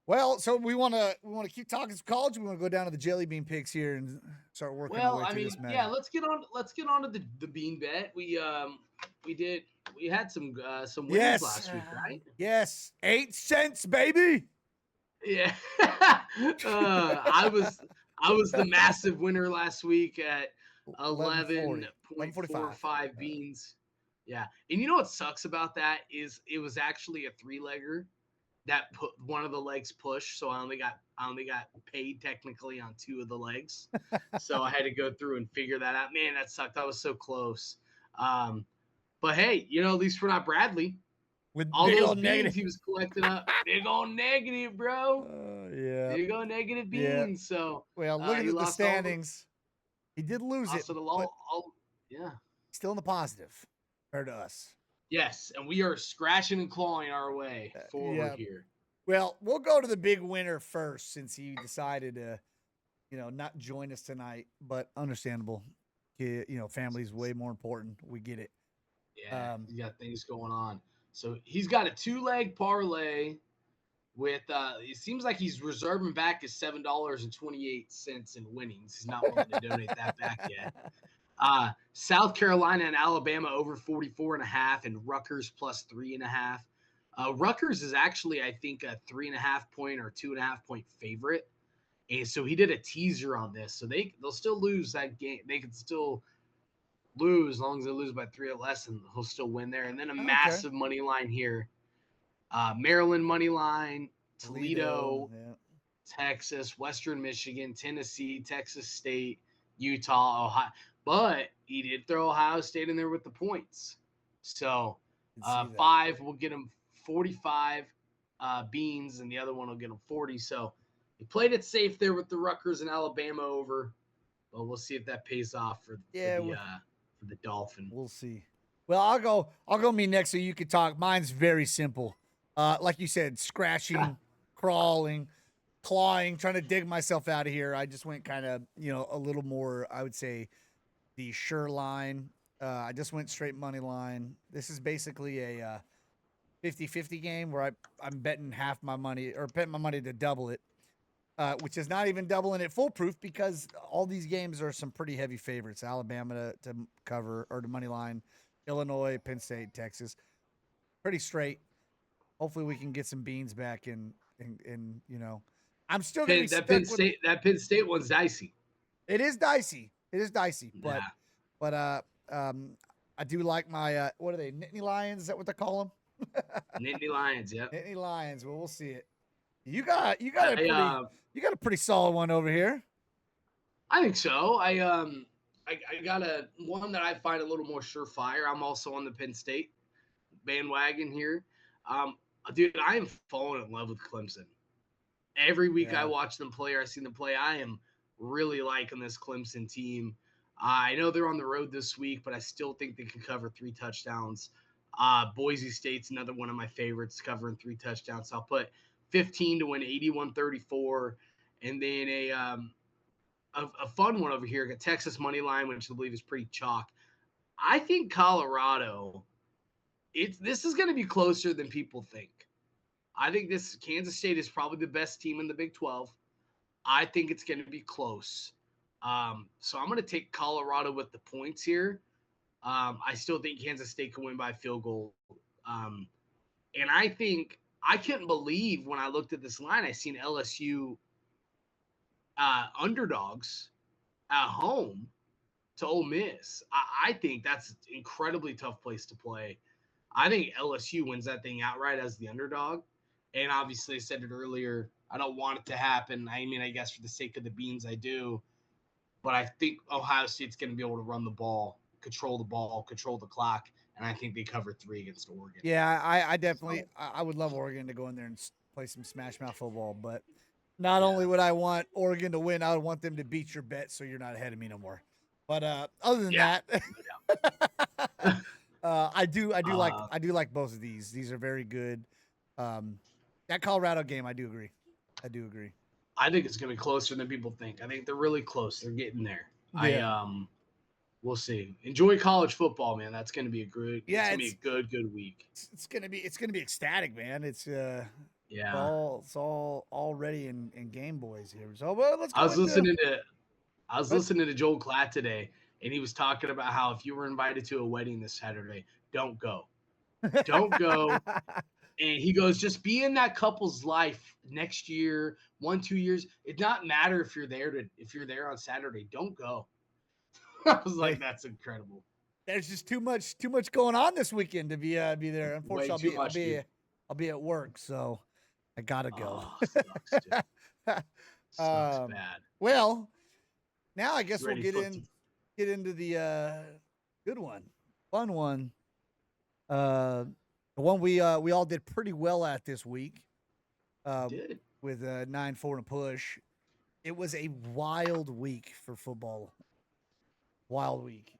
S2: Well, so we want to keep talking some college. We want to go down to the jelly bean picks here and start working our
S3: Well,
S2: way
S3: I
S2: through
S3: mean,
S2: this
S3: yeah,
S2: match.
S3: let's get on to the bean bet. We had some winnings
S2: Yes,
S3: last week, right?
S2: yes, 8 cents, baby.
S3: Yeah. I was the massive winner last week at
S2: 11:40, 11:45.
S3: 11.45 beans. Yeah. And you know what sucks about that is it was actually a three-legger that put one of the legs pushed, so I only got paid technically on two of the legs. So I had to go through and figure that out. Man, that sucked. I was so close. But hey, you know, at least we're not Bradley.
S2: With
S3: All
S2: big
S3: those
S2: old
S3: beans
S2: negative.
S3: he was collecting up, big old negative, bro.
S2: Yeah,
S3: Big old negative
S2: yeah.
S3: beans. So
S2: Well, looking
S3: he
S2: at the
S3: lost all the
S2: standings, he did lose it,
S3: lost it
S2: but
S3: all. Yeah.
S2: still in the positive compared to us.
S3: Yes, and we are scratching and clawing our way forward
S2: Yeah.
S3: here.
S2: Well, we'll go to the big winner first since he decided to, not join us tonight. But understandable, family's way more important. We get it.
S3: Yeah, he's got things going on. So he's got a 2-leg parlay with it seems like he's reserving back his $7.28 in winnings. He's not willing to donate that back yet. South Carolina and Alabama over 44.5 and Rutgers plus 3.5. Rutgers is actually, I think, a 3.5 point or 2.5 point favorite. And so he did a teaser on this. So they'll still lose that game. They can still lose as long as they lose by 3 or less, and he'll still win there. And then a massive money line here. Maryland money line, Toledo,
S2: yeah.
S3: Texas, Western Michigan, Tennessee, Texas State, Utah, Ohio. But he did throw Ohio State in there with the points. So 5 will get him 45 beans, and the other one will get him 40. So he played it safe there with the Rutgers and Alabama over. But we'll see if that pays off for the Dolphin.
S2: We'll see. Well, I'll go me next so you can talk. Mine's very simple. Like you said, scratching, crawling, clawing, trying to dig myself out of here. I just went kind of, a little more, I would say, the sure line. I just went straight money line. This is basically a 50-50 game where I'm betting half my money or betting my money to double it, which is not even doubling it foolproof because all these games are some pretty heavy favorites. Alabama to cover or to money line, Illinois, Penn State, Texas. Pretty straight. Hopefully we can get some beans back and I'm still going to be
S3: that
S2: stuck
S3: Penn
S2: with,
S3: State. That Penn State one's dicey.
S2: It is dicey.
S3: Yeah.
S2: But I do like my what are they? Nittany Lions? Is that what they call them?
S3: Nittany Lions, yeah.
S2: Nittany Lions. Well, we'll see it. You got a pretty solid one over here.
S3: I think so. I got one that I find a little more surefire. I'm also on the Penn State bandwagon here. Dude, I am falling in love with Clemson. Every week I watch them play or I see them play, I am really liking this Clemson team. I know they're on the road this week, but I still think they can cover 3 touchdowns. Boise State's another one of my favorites, covering 3 touchdowns. So I'll put 15 to win 81-34. And then a fun one over here, got Texas money line, which I believe is pretty chalk. I think Colorado, this is going to be closer than people think. I think Kansas State is probably the best team in the Big 12. I think it's going to be close. So I'm going to take Colorado with the points here. I still think Kansas State can win by field goal. And I think I couldn't believe when I looked at this line, I seen LSU underdogs at home to Ole Miss. I think that's an incredibly tough place to play. I think LSU wins that thing outright as the underdog. And obviously, I said it earlier, I don't want it to happen. I mean, I guess for the sake of the beans, I do. But I think Ohio State's going to be able to run the ball, control the clock, and I think they cover 3 against Oregon.
S2: Yeah, I definitely I would love Oregon to go in there and play some smash mouth football. But not only would I want Oregon to win, I would want them to beat your bet so you're not ahead of me no more. But other than that, I do like both of these. These are very good. That Colorado game, I do agree.
S3: I think it's going to be closer than people think. I think they're really close. They're getting there.
S2: Yeah.
S3: We'll see. Enjoy college football, man. That's gonna be a good. It's
S2: Yeah,
S3: gonna be a good week.
S2: it's gonna be ecstatic, man.
S3: Yeah.
S2: It's all already in Game Boys here. So well, let's
S3: I
S2: go
S3: was
S2: into
S3: listening to I was
S2: but
S3: listening to Joel Klatt today, and he was talking about how if you were invited to a wedding this Saturday, don't go. Don't go. And he goes, just be in that couple's life next year, 1, 2 years. It not matter if you're there on Saturday. Don't go. I was like,
S2: Hey,
S3: that's incredible.
S2: there's just too much going on this weekend to be there.
S3: Way too
S2: Unfortunately,
S3: much, dude.
S2: I'll be at work, so I gotta go.
S3: Oh, sucks, dude. Sucks
S2: um,
S3: bad.
S2: well, now I guess we'll
S3: Ready for it.
S2: get into the good one, fun one. The one we all did pretty well at this week.
S3: Did.
S2: With 9-4 and a push. It was a wild week for football. Wild week.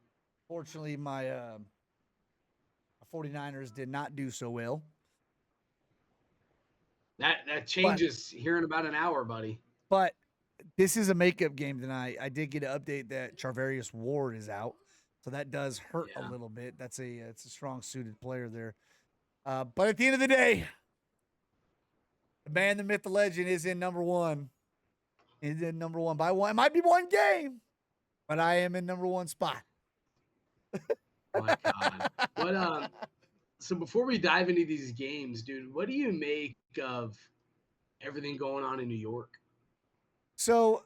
S2: Fortunately, my 49ers did not do so well.
S3: That changes here in about an hour, buddy.
S2: But this is a makeup game tonight. I did get an update that Charvarius Ward is out, so that does hurt a little bit. It's a strong suited player there. But at the end of the day, the man, the myth, the legend is in number one. Is in number one by one. It might be one game, but I am in number one spot.
S3: My God. What so before we dive into these games, dude, what do you make of everything going on in New York?
S2: So,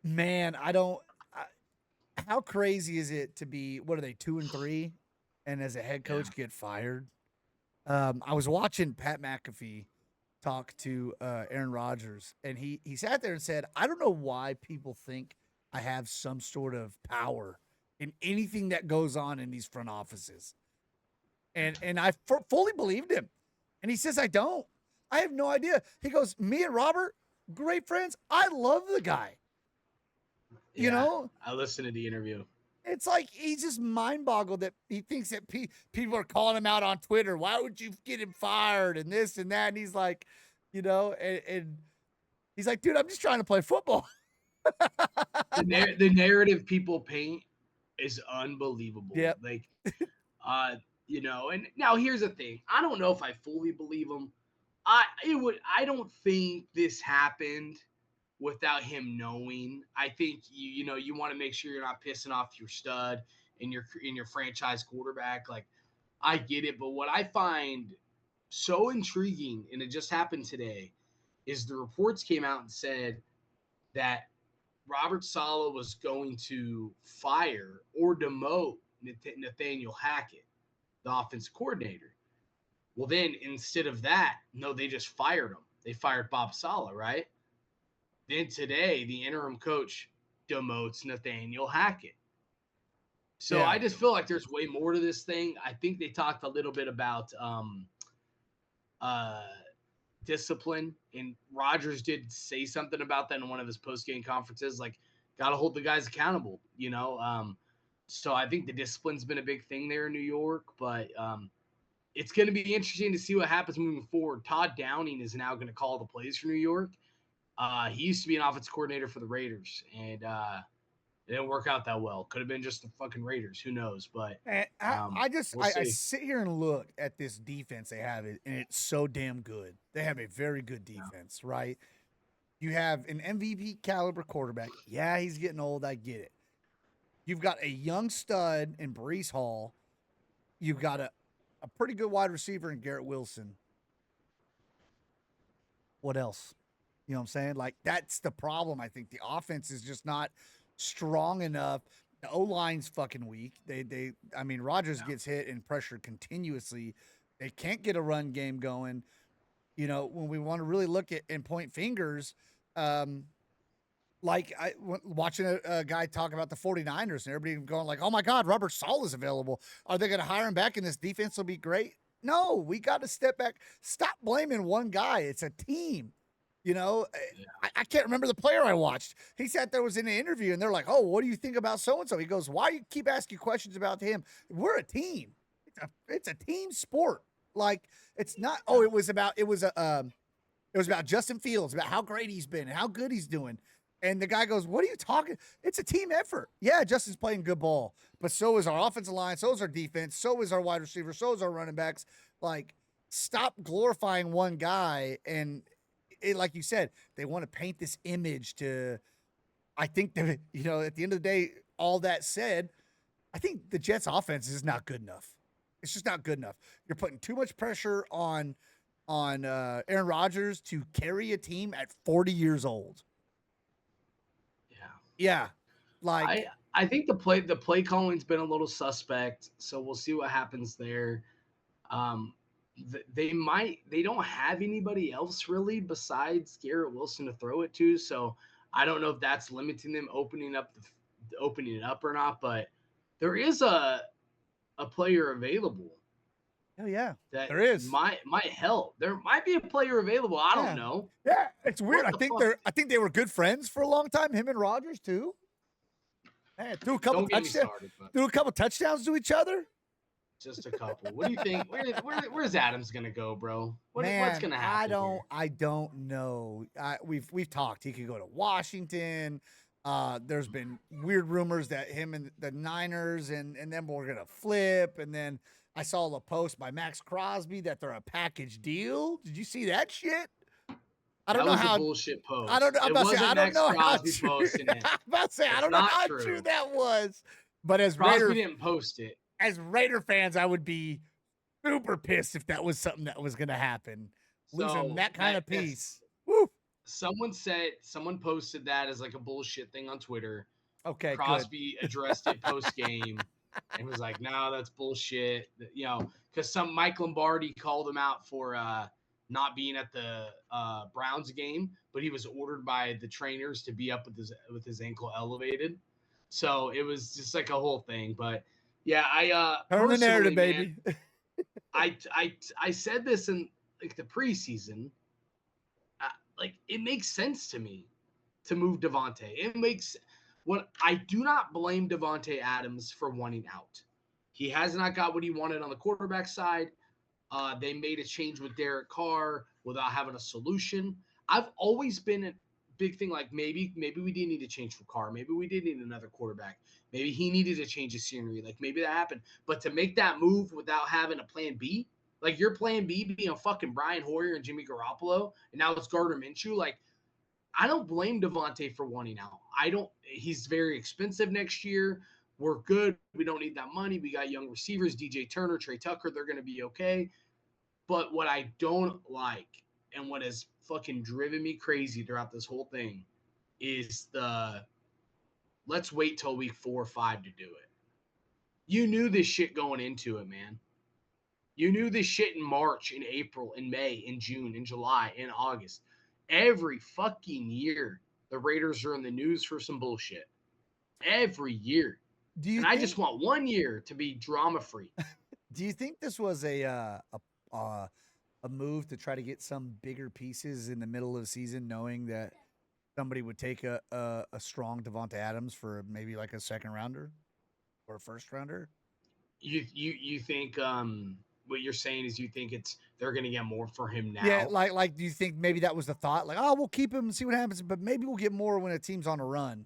S2: man, how crazy is it to be, what are they, 2-3, and as a head coach get fired? I was watching Pat McAfee talk to Aaron Rodgers, and he sat there and said, I don't know why people think I have some sort of power in anything that goes on in these front offices. And I fully believed him. And he says, I don't. I have no idea. He goes, me and Robert, great friends. I love the guy. You know?
S3: I listened to the interview.
S2: It's like he's just mind boggled that he thinks that people are calling him out on Twitter. Why would you get him fired and this and that? And he's like, and he's like, dude, I'm just trying to play football.
S3: The narrative people paint is unbelievable.
S2: Yep.
S3: Like, and now here's the thing. I don't know if I fully believe him. I don't think this happened without him knowing. I think you want to make sure you're not pissing off your stud and your franchise quarterback. Like, I get it, but what I find so intriguing, and it just happened today, is the reports came out and said that Robert Saleh was going to fire or demote Nathaniel Hackett, the offensive coordinator. Well, then instead of that, no, they just fired him. They fired Bob Saleh, right? Then today, the interim coach demotes Nathaniel Hackett. So I just feel like there's way more to this thing. I think they talked a little bit about discipline, and Rodgers did say something about that in one of his post-game conferences, like, got to hold the guys accountable, So I think the discipline's been a big thing there in New York, but it's going to be interesting to see what happens moving forward. Todd Downing is now going to call the plays for New York. He used to be an offensive coordinator for the Raiders, and it didn't work out that well. Could have been just the fucking Raiders. Who knows? But
S2: I sit here and look at this defense they have, and it's so damn good. They have a very good defense, right? You have an MVP caliber quarterback. Yeah, he's getting old. I get it. You've got a young stud in Breece Hall. You've got a pretty good wide receiver in Garrett Wilson. What else? You know what I'm saying? Like, that's the problem. I think the offense is just not strong enough. The O-line's fucking weak. Rodgers gets hit and pressured continuously. They can't get a run game going. When we want to really look at and point fingers, watching a guy talk about the 49ers and everybody going like, oh my God, Robert Saleh is available. Are they going to hire him back and this defense will be great? No, we got to step back. Stop blaming one guy. It's a team. I can't remember the player I watched. He sat there, was in an interview, and they're like, oh, what do you think about so-and-so? He goes, why do you keep asking questions about him? We're a team. It's a team sport. Like, it's not, it was about Justin Fields, about how great he's been and how good he's doing. And the guy goes, "What are you talking? It's a team effort." Yeah, Justin's playing good ball, but so is our offensive line, so is our defense, so is our wide receiver, so is our running backs. Like, stop glorifying one guy. And like you said, they want to paint this image to. I think that at the end of the day, all that said, I think the Jets' offense is not good enough. It's just not good enough. You're putting too much pressure on Aaron Rodgers to carry a team at 40 years old.
S3: Yeah.
S2: Yeah. Like,
S3: I think the play calling's been a little suspect, so we'll see what happens there. They don't have anybody else really besides Garrett Wilson to throw it to, so I don't know if that's limiting them opening it up or not, but there is a player available
S2: oh yeah,
S3: that
S2: there is.
S3: might help. There might be a player available. I don't
S2: Yeah.
S3: know.
S2: Yeah, it's weird.
S3: What the fuck?
S2: I think they were good friends for a long time, him and Rodgers too. Man, threw a couple
S3: Don't get me
S2: touchdowns.
S3: started, but
S2: Threw a couple touchdowns to each other.
S3: just a couple. What do you think? Where's Adams gonna go, bro? What's
S2: Man,
S3: gonna happen?
S2: I don't know. We've talked. He could go to Washington. There's been weird rumors that him and the Niners and then we're gonna flip. And then I saw a post by Max Crosby that they're a package deal. Did you see that shit? I don't know
S3: that was
S2: how
S3: a bullshit post.
S2: I don't know. I'm
S3: It
S2: about to say
S3: wasn't
S2: I don't
S3: Max
S2: know how
S3: Crosby
S2: true.
S3: posting it.
S2: I'm about to say I
S3: It's
S2: don't know
S3: not
S2: how
S3: true.
S2: true that was. But as
S3: Crosby didn't post it.
S2: as Raider fans, I would be super pissed if that was something that was going to happen. Losing that kind of piece. Woo.
S3: Someone posted that as like a bullshit thing on Twitter.
S2: Okay,
S3: Crosby addressed it post game and was like, "No, that's bullshit." Because some Mike Lombardi called him out for not being at the Browns game, but he was ordered by the trainers to be up with his ankle elevated. So it was just like a whole thing. But yeah, I
S2: turn the narrative,
S3: man,
S2: baby.
S3: I said this in like the preseason. Like it makes sense to me to move Devontae. It makes I do not blame Devontae Adams for wanting out. He has not got what he wanted on the quarterback side. They made a change with Derek Carr without having a solution. I've always been a big thing like maybe we did need to change for Carr. Maybe we did need another quarterback. Maybe he needed to change his scenery. Like maybe that happened. But to make that move without having a plan B, like your plan B being a fucking Brian Hoyer and Jimmy Garoppolo, and now it's Gardner Minshew, like I don't blame Devontae for wanting out. He's very expensive next year. We're good. We don't need that money. We got young receivers, DJ Turner, Trey Tucker. They're going to be okay. But what I don't like and what has fucking driven me crazy throughout this whole thing is let's wait till week 4 or 5 to do it. You knew this shit going into it, man. You knew this shit in March, in April, in May, in June, in July, in August. Every fucking year, the Raiders are in the news for some bullshit. Every year. I just want 1 year to be drama-free.
S2: Do you think this was a move to try to get some bigger pieces in the middle of the season, knowing that somebody would take a strong Devontae Adams for maybe like a second rounder or a first rounder?
S3: You think what you're saying is you think they're going to get more for him now?
S2: Yeah, like do you think maybe that was the thought? Like, oh, we'll keep him and see what happens, but maybe we'll get more when a team's on a run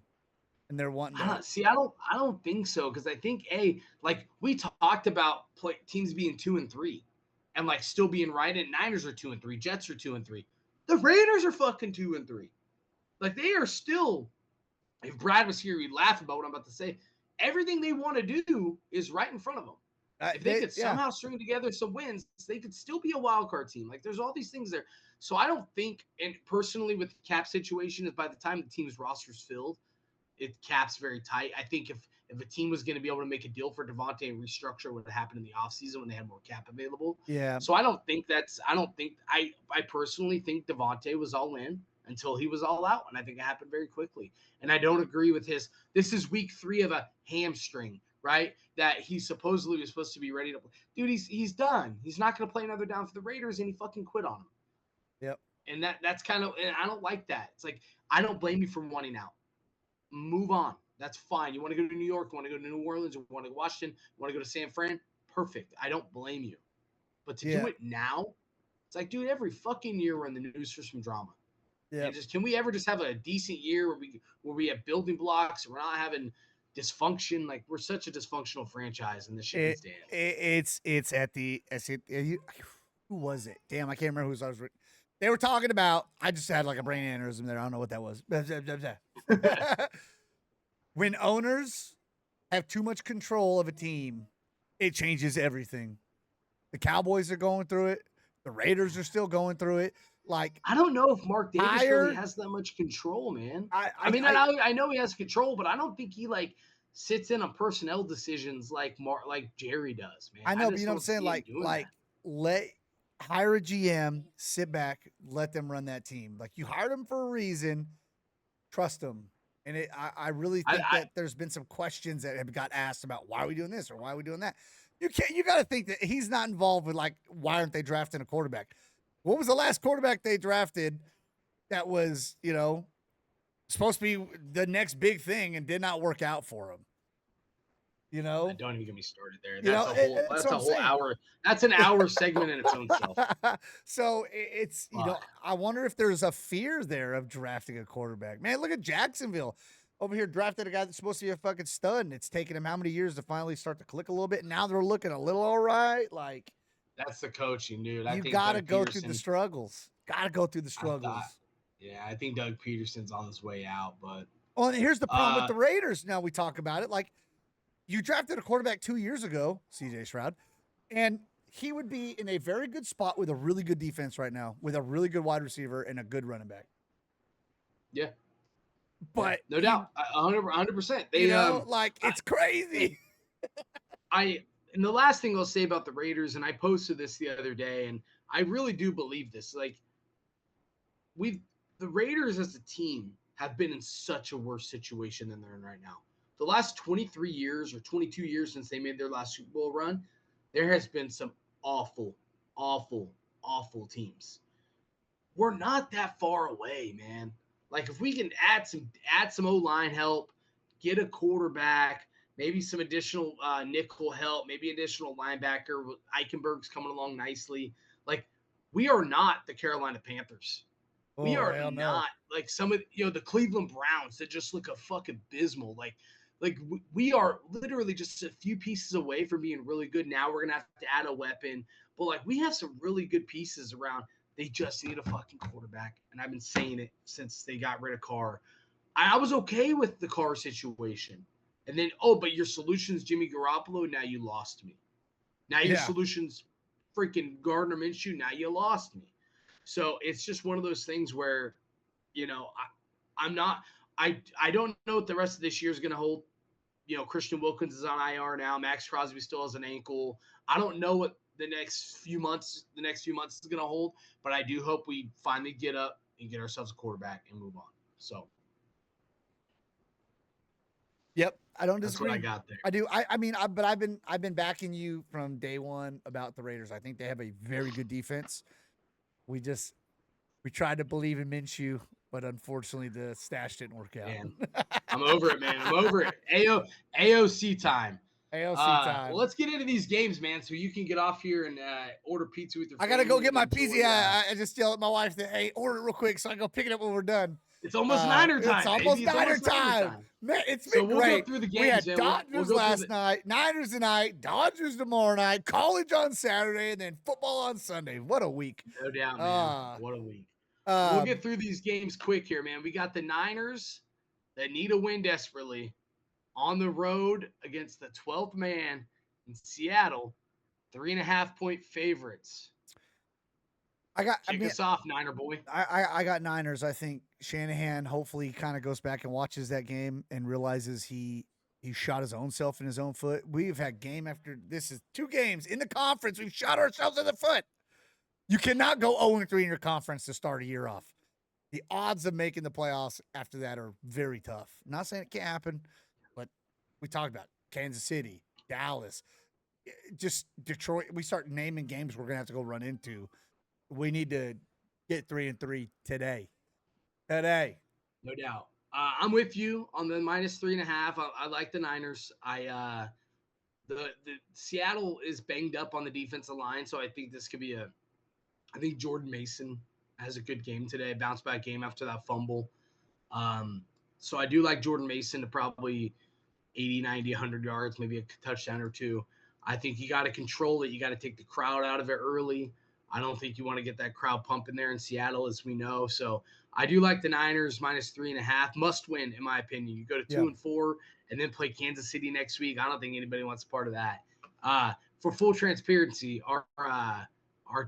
S2: and they're wanting to.
S3: I don't think so, because I think like we talked about teams being 2 and 3 and like still being right. And Niners are 2 and 3, Jets are 2 and 3, the Raiders are fucking 2 and 3. Like they are still. If Brad was here, he'd laugh about what I'm about to say. Everything they want to do is right in front of them. If they could somehow string together some wins, they could still be a wild card team. Like there's all these things there. So I don't think, and personally with the cap situation, is by the time the team's roster's filled, cap's very tight. I think if a team was going to be able to make a deal for Devontae and restructure what happened in the offseason when they had more cap available.
S2: Yeah.
S3: So I personally think Devontae was all in until he was all out. And I think it happened very quickly. And I don't agree with this is week 3 of a hamstring, right? That he supposedly was supposed to be ready to play. Dude, he's done. He's not going to play another down for the Raiders, and he fucking quit on him.
S2: Yep.
S3: And that's kind of, and I don't like that. It's like, I don't blame you for wanting out. Move on. That's fine. You want to go to New York, you want to go to New Orleans, you want to go to Washington, you want to go to San Fran, perfect. I don't blame you. But to do it now, it's like, dude, every fucking year we're in the news for some drama.
S2: Yeah.
S3: And just can we ever just have a decent year where we have building blocks, we're not having dysfunction. Like we're such a dysfunctional franchise, and this shit needs to end.
S2: It's at the who was it? Damn, I can't remember who I was. They were talking about. I just had like a brain aneurysm there. I don't know what that was. When owners have too much control of a team, it changes everything. The Cowboys are going through it. The Raiders are still going through it. Like
S3: I don't know if Mark Davis really
S2: hire,
S3: has that much control, man.
S2: I,
S3: I mean,
S2: I,
S3: I know he has control, but I don't think he like sits in on personnel decisions like Jerry does, man.
S2: I know, but
S3: just
S2: you know what I'm
S3: don't
S2: saying?
S3: see him doing that.
S2: Let hire a GM, sit back, let them run that team. Like you hired them for a reason, trust them. And I really think that there's been some questions that have got asked about why are we doing this or why are we doing that. You got to think that he's not involved with like why aren't they drafting a quarterback? What was the last quarterback they drafted that was supposed to be the next big thing and did not work out for him?
S3: Don't even get me started there.
S2: That's
S3: That's a whole hour. That's an hour segment in its own self.
S2: So it's I wonder if there's a fear there of drafting a quarterback. Man, look at Jacksonville over here drafted a guy that's supposed to be a fucking stud, and it's taken him how many years to finally start to click a little bit. And now they're looking a little all right. Like
S3: that's the coaching, dude.
S2: You got to go through the struggles. Got to go through the struggles.
S3: I think Doug Peterson's on his way out, but
S2: and here's the problem with the Raiders. Now we talk about it like. You drafted a quarterback 2 years ago, CJ Stroud, and he would be in a very good spot with a really good defense right now, with a really good wide receiver and a good running back.
S3: Yeah.
S2: But
S3: no doubt, 100%.
S2: It's crazy.
S3: And the last thing I'll say about the Raiders, and I posted this the other day, and I really do believe this. Like, the Raiders as a team have been in such a worse situation than they're in right now. The last 23 years or 22 years since they made their last Super Bowl run, there has been some awful, awful, awful teams. We're not that far away, man. Like if we can add some O-line help, get a quarterback, maybe some additional nickel help, maybe additional linebacker. Eichenberg's coming along nicely. Like we are not the Carolina Panthers. We are not like some of the Cleveland Browns that just look a fucking abysmal. Like we are literally just a few pieces away from being really good. Now we're gonna have to add a weapon, but like we have some really good pieces around. They just need a fucking quarterback, and I've been saying it since they got rid of Carr. I was okay with the Carr situation, and then but your solution's Jimmy Garoppolo. Now you lost me. Now your solution's freaking Gardner Minshew. Now you lost me. So it's just one of those things where, I'm not. I don't know what the rest of this year is going to hold. Christian Wilkins is on IR now. Max Crosby still has an ankle. I don't know what the next few months is going to hold, but I do hope we finally get up and get ourselves a quarterback and move on. So.
S2: Yep, I don't disagree.
S3: That's what I got there.
S2: I do. But I've been backing you from day one about the Raiders. I think they have a very good defense. We tried to believe in Minshew, but unfortunately the stash didn't work out.
S3: Man, I'm over it, man. I'm over it. AOC time.
S2: AOC time.
S3: Well, let's get into these games, man, so you can get off here and order pizza with your
S2: I got to go get my pizza. Yeah, I just yelled at my wife that, hey, order it real quick so I can go pick it up when we're done.
S3: It's almost Niner time.
S2: It's almost Niner time. Man, it's been great.
S3: We'll go through the games.
S2: We had Dodgers last night, Niners tonight, Dodgers tomorrow night, college on Saturday, and then football on Sunday. What a week.
S3: No doubt, man. What a week. We'll get through these games quick here, man. We got the Niners that need a win desperately on the road against the 12th man in Seattle, 3.5-point favorites. Kick us off, Niner boy.
S2: I got Niners. I think Shanahan hopefully kind of goes back and watches that game and realizes he shot his own self in his own foot. We've had game after this is 2 games in the conference. We've shot ourselves in the foot. You cannot go 0-3 in your conference to start a year off. The odds of making the playoffs after that are very tough. I'm not saying it can't happen, but we talked about Kansas City, Dallas, just Detroit. We start naming games we're going to have to go run into. We need to get 3-3 today.
S3: No doubt. I'm with you on the -3.5. I like the Niners. The Seattle is banged up on the defensive line, so I think this could be I think Jordan Mason has a good game today, bounce back game after that fumble. So I do like Jordan Mason to probably 80, 90, 100 yards, maybe a touchdown or two. I think you got to control it. You got to take the crowd out of it early. I don't think you want to get that crowd pumping there in Seattle, as we know. So I do like the Niners -3.5. Must win, in my opinion. You go to
S2: Yeah.
S3: 2-4 and then play Kansas City next week. I don't think anybody wants part of that. For full transparency, our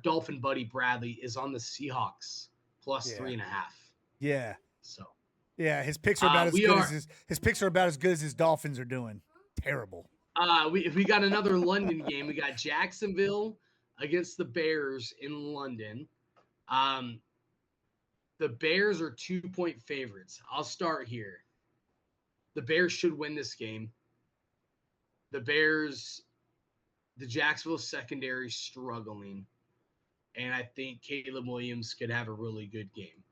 S3: Dolphin buddy Bradley is on the Seahawks plus
S2: Yeah.
S3: 3.5.
S2: Yeah.
S3: So
S2: Yeah, his picks are about as
S3: we
S2: good
S3: are-
S2: as his picks are about as good as his Dolphins are doing. Terrible.
S3: we got another London game. We got Jacksonville against the Bears in London. The Bears are 2-point favorites. I'll start here. The Bears should win this game. The Jacksonville secondary struggling, and I think Caleb Williams could have a really good game.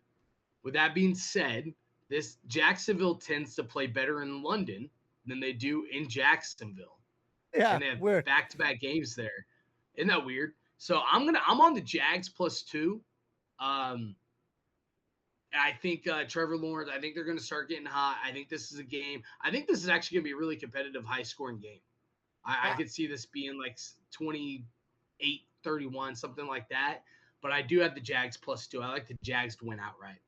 S3: With that being said, this Jacksonville tends to play better in London than they do in Jacksonville.
S2: Yeah,
S3: And they have
S2: weird.
S3: back-to-back games there. Isn't that weird? So I'm on the Jags +2. I think Trevor Lawrence, I think they're going to start getting hot. I think this is a game. I think this is actually going to be a really competitive, high-scoring game. I could see this being like 28-31, something like that. But I do have the Jags +2. I like the Jags to win outright.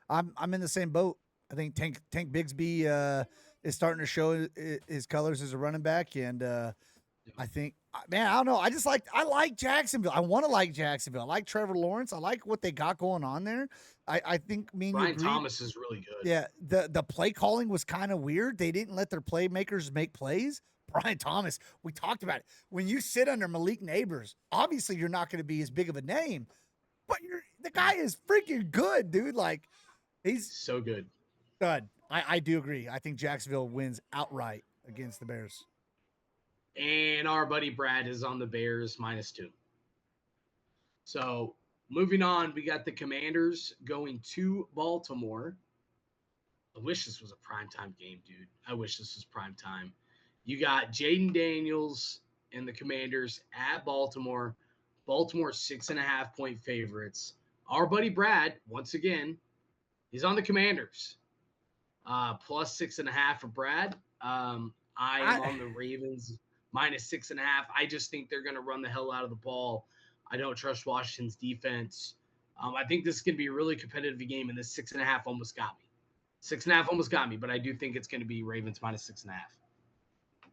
S2: I'm in the same boat. I think Tank Bigsby is starting to show his colors as a running back, and I think, man, I don't know. I like Jacksonville. I want to like Jacksonville. I like Trevor Lawrence. I like what they got going on there. I think me and you
S3: Brian
S2: agree.
S3: Thomas is really good.
S2: Yeah, the play calling was kind of weird. They didn't let their playmakers make plays. Brian Thomas, we talked about it. When you sit under Malik Neighbors, obviously you're not going to be as big of a name, but the guy is freaking good, dude. Like, he's
S3: So good.
S2: good. I do agree. I think Jacksonville wins outright against the Bears.
S3: And our buddy Brad is on the Bears -2. So moving on, we got the Commanders going to Baltimore. I wish this was a primetime game, dude. I wish this was primetime. You got Jaden Daniels and the Commanders at Baltimore. Baltimore 6.5-point favorites. Our buddy Brad, once again, he's on the Commanders. +6.5 for Brad. I am on the Ravens -6.5. I just think they're going to run the hell out of the ball. I don't trust Washington's defense. I think this is going to be a really competitive game, and this 6.5 almost got me. 6.5 almost got me, but I do think it's going to be Ravens -6.5.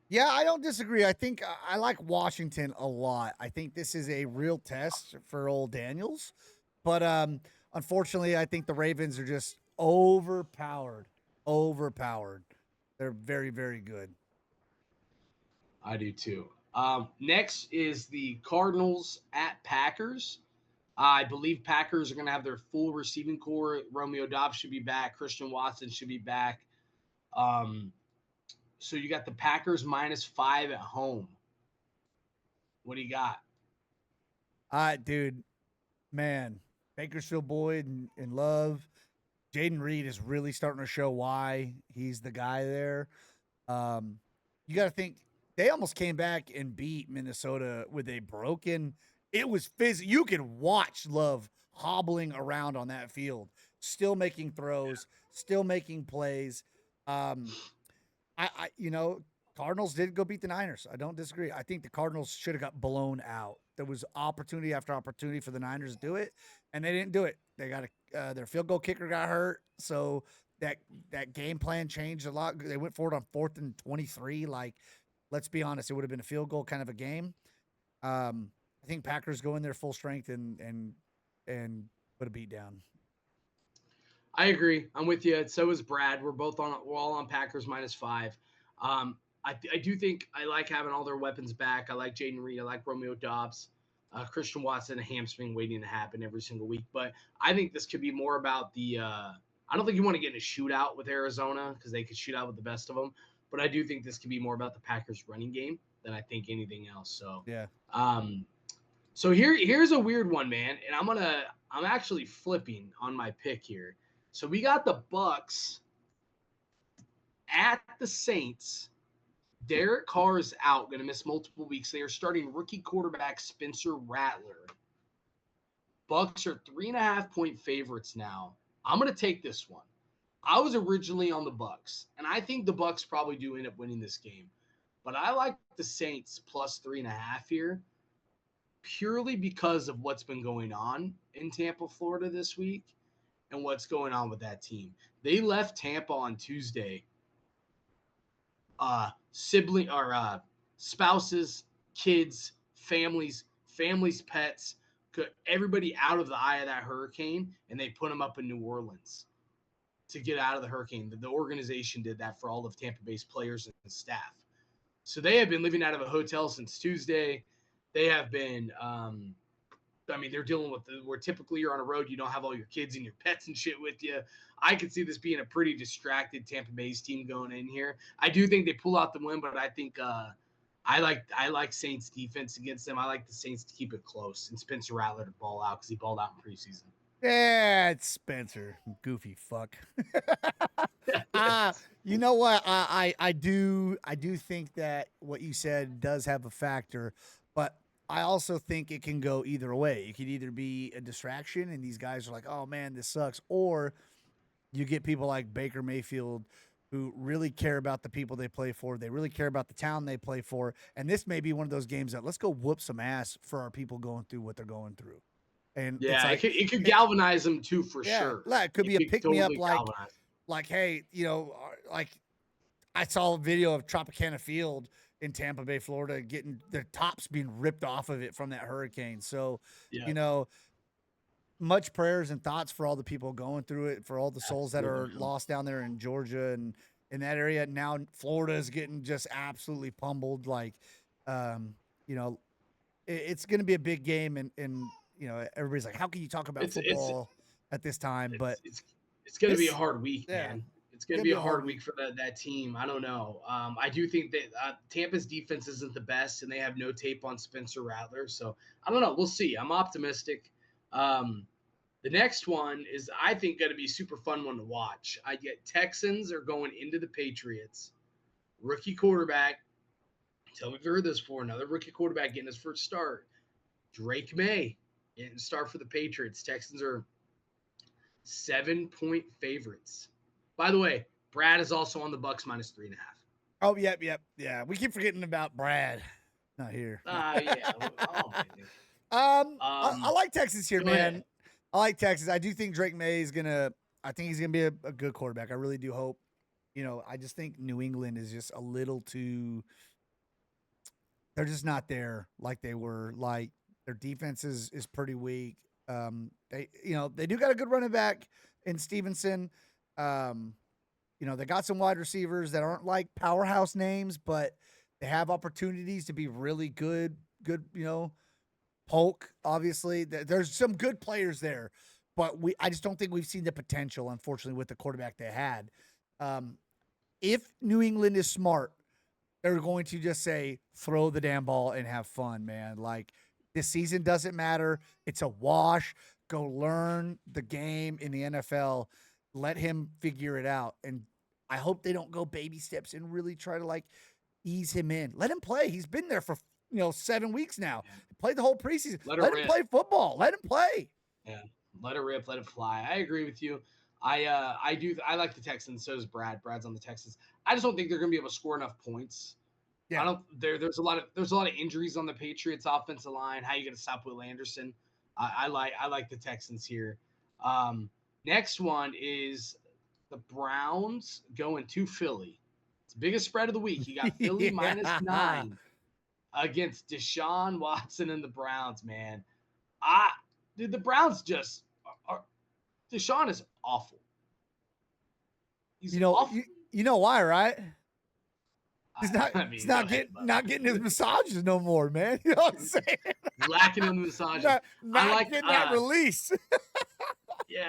S2: Yeah, I don't disagree. I think I like Washington a lot. I think this is a real test for old Daniels, but unfortunately, I think the Ravens are just overpowered. They're very, very good.
S3: I do too. Next is the Cardinals at Packers. I believe Packers are going to have their full receiving core. Romeo Dobbs should be back. Christian Watson should be back. So you got the Packers -5 at home. What do you got?
S2: Dude, man, Bakersfield Boyd and Love. Jaden Reed is really starting to show why he's the guy there. You got to think they almost came back and beat Minnesota with a broken. It was physical. You could watch Love hobbling around on that field, still making throws, still making plays. Cardinals did go beat the Niners. I don't disagree. I think the Cardinals should have got blown out. There was opportunity after opportunity for the Niners to do it, and they didn't do it. They got their field goal kicker got hurt, so that game plan changed a lot. They went forward on 4th and 23. Like, let's be honest, it would have been a field goal kind of a game. I think Packers go in there full strength and put a beat down.
S3: I agree. I'm with you. So is Brad. We're all on Packers -5. I do think I like having all their weapons back. I like Jaden Reed. I like Romeo Dobbs. Christian Watson, a hamstring waiting to happen every single week. But I think this could be more about the I don't think you want to get in a shootout with Arizona because they could shoot out with the best of them. But I do think this could be more about the Packers running game than I think anything else. So
S2: yeah.
S3: So here's a weird one, man. And I'm actually flipping on my pick here. So we got the Bucks at the Saints. Derek Carr is out, going to miss multiple weeks. They are starting rookie quarterback Spencer Rattler. Bucks are 3.5-point favorites now. I'm gonna take this one. I was originally on the Bucks, and I think the Bucks probably do end up winning this game. But I like the Saints plus 3.5 here, purely because of what's been going on in Tampa, Florida this week, and what's going on with that team. They left Tampa on Tuesday. Spouses, kids, families, pets, everybody out of the eye of that hurricane, and they put them up in New Orleans to get out of the hurricane. The organization did that for all of Tampa Bay's players and staff. So they have been living out of a hotel since Tuesday. They have been, they're dealing with where typically you're on a road, you don't have all your kids and your pets and shit with you. I could see this being a pretty distracted Tampa Bay's team going in here. I do think they pull out the win, but I think I like Saints defense against them. I like the Saints to keep it close and Spencer Rattler to ball out because he balled out in preseason.
S2: Yeah, it's Spencer, goofy fuck. You know what? I do think that what you said does have a factor, but I also think it can go either way. It could either be a distraction, and these guys are like, "Oh man, this sucks," or you get people like Baker Mayfield who really care about the people they play for. They really care about the town they play for, and this may be one of those games that let's go whoop some ass for our people going through what they're going through. And
S3: yeah,
S2: like,
S3: it could galvanize them too, for sure.
S2: Like, it could be a pick me up,
S3: totally
S2: like, hey, like I saw a video of Tropicana Field in Tampa Bay, Florida, getting their tops being ripped off of it from that hurricane. So, much prayers and thoughts for all the people going through it, for all the souls that are lost down there in Georgia and in that area. Now Florida is getting just absolutely pummeled. Like, it's going to be a big game, and everybody's like, how can you talk about football at this time? But
S3: it's going to be a hard week, man. It's going to be a hard week for that team. I don't know. I do think that Tampa's defense isn't the best, and they have no tape on Spencer Rattler. So I don't know. We'll see. I'm optimistic. The next one is, I think, going to be a super fun one to watch. I get Texans are going into the Patriots. Rookie quarterback. Tell me if you heard this before. Another rookie quarterback getting his first start. Drake May getting a start for the Patriots. Texans are 7-point favorites. By the way, Brad is also on the Bucks minus 3.5.
S2: Oh, yep. Yeah, we keep forgetting about Brad. Not here.
S3: Yeah.
S2: I like Texas here, man.
S3: Ahead.
S2: I like Texas. I do think Drake May is I think he's gonna be a good quarterback. I really do hope. I just think New England is just a little too. They're just not there like they were. Like, their defense is pretty weak. They do got a good running back in Stevenson. They got some wide receivers that aren't like powerhouse names, but they have opportunities to be really good. Polk, obviously. There's some good players there, but I just don't think we've seen the potential, unfortunately, with the quarterback they had. If New England is smart, they're going to just say, throw the damn ball and have fun, man. Like, this season doesn't matter. It's a wash. Go learn the game in the NFL. Let him figure it out. And I hope they don't go baby steps and really try to, like, ease him in. Let him play. He's been there for 7 weeks now. Played the whole preseason. Let him play football. Let him play.
S3: Yeah, let it rip. Let it fly. I agree with you. I like the Texans. So does Brad. Brad's on the Texans. I just don't think they're going to be able to score enough points. Yeah. There's a lot of injuries on the Patriots offensive line. How are you going to stop Will Anderson? I like the Texans here. Next one is the Browns going to Philly. It's the biggest spread of the week. You got Philly minus 9 against Deshaun Watson and the Browns, man. The Browns just are. Deshaun is awful. He's awful.
S2: You know why, right? He's not getting his massages no more, man. You know what I'm saying?
S3: Lacking in the massages.
S2: Not getting that release.
S3: Yeah,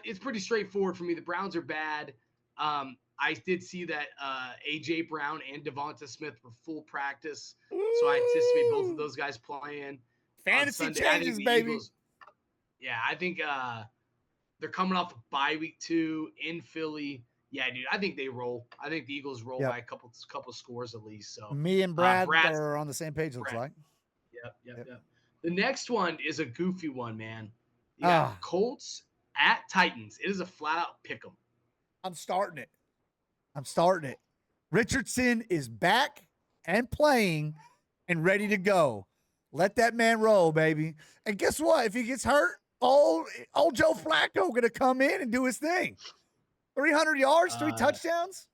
S3: it's pretty straightforward for me. The Browns are bad. I did see that A.J. Brown and Devonta Smith were full practice, so I anticipate both of those guys playing.
S2: Fantasy changes, baby.
S3: Eagles, I think they're coming off of bye week 2 in Philly. Yeah, dude, I think they roll. I think the Eagles roll by a couple scores at least. So
S2: me and Brad are on the same page. Looks like.
S3: Yep. The next one is a goofy one, man. You got
S2: Ah.
S3: Colts at Titans. It is a flat out pick 'em.
S2: I'm starting it. Richardson is back and playing and ready to go. Let that man roll, baby. And guess what? If he gets hurt, old Joe Flacco gonna come in and do his thing. 300 yards, 3 touchdowns.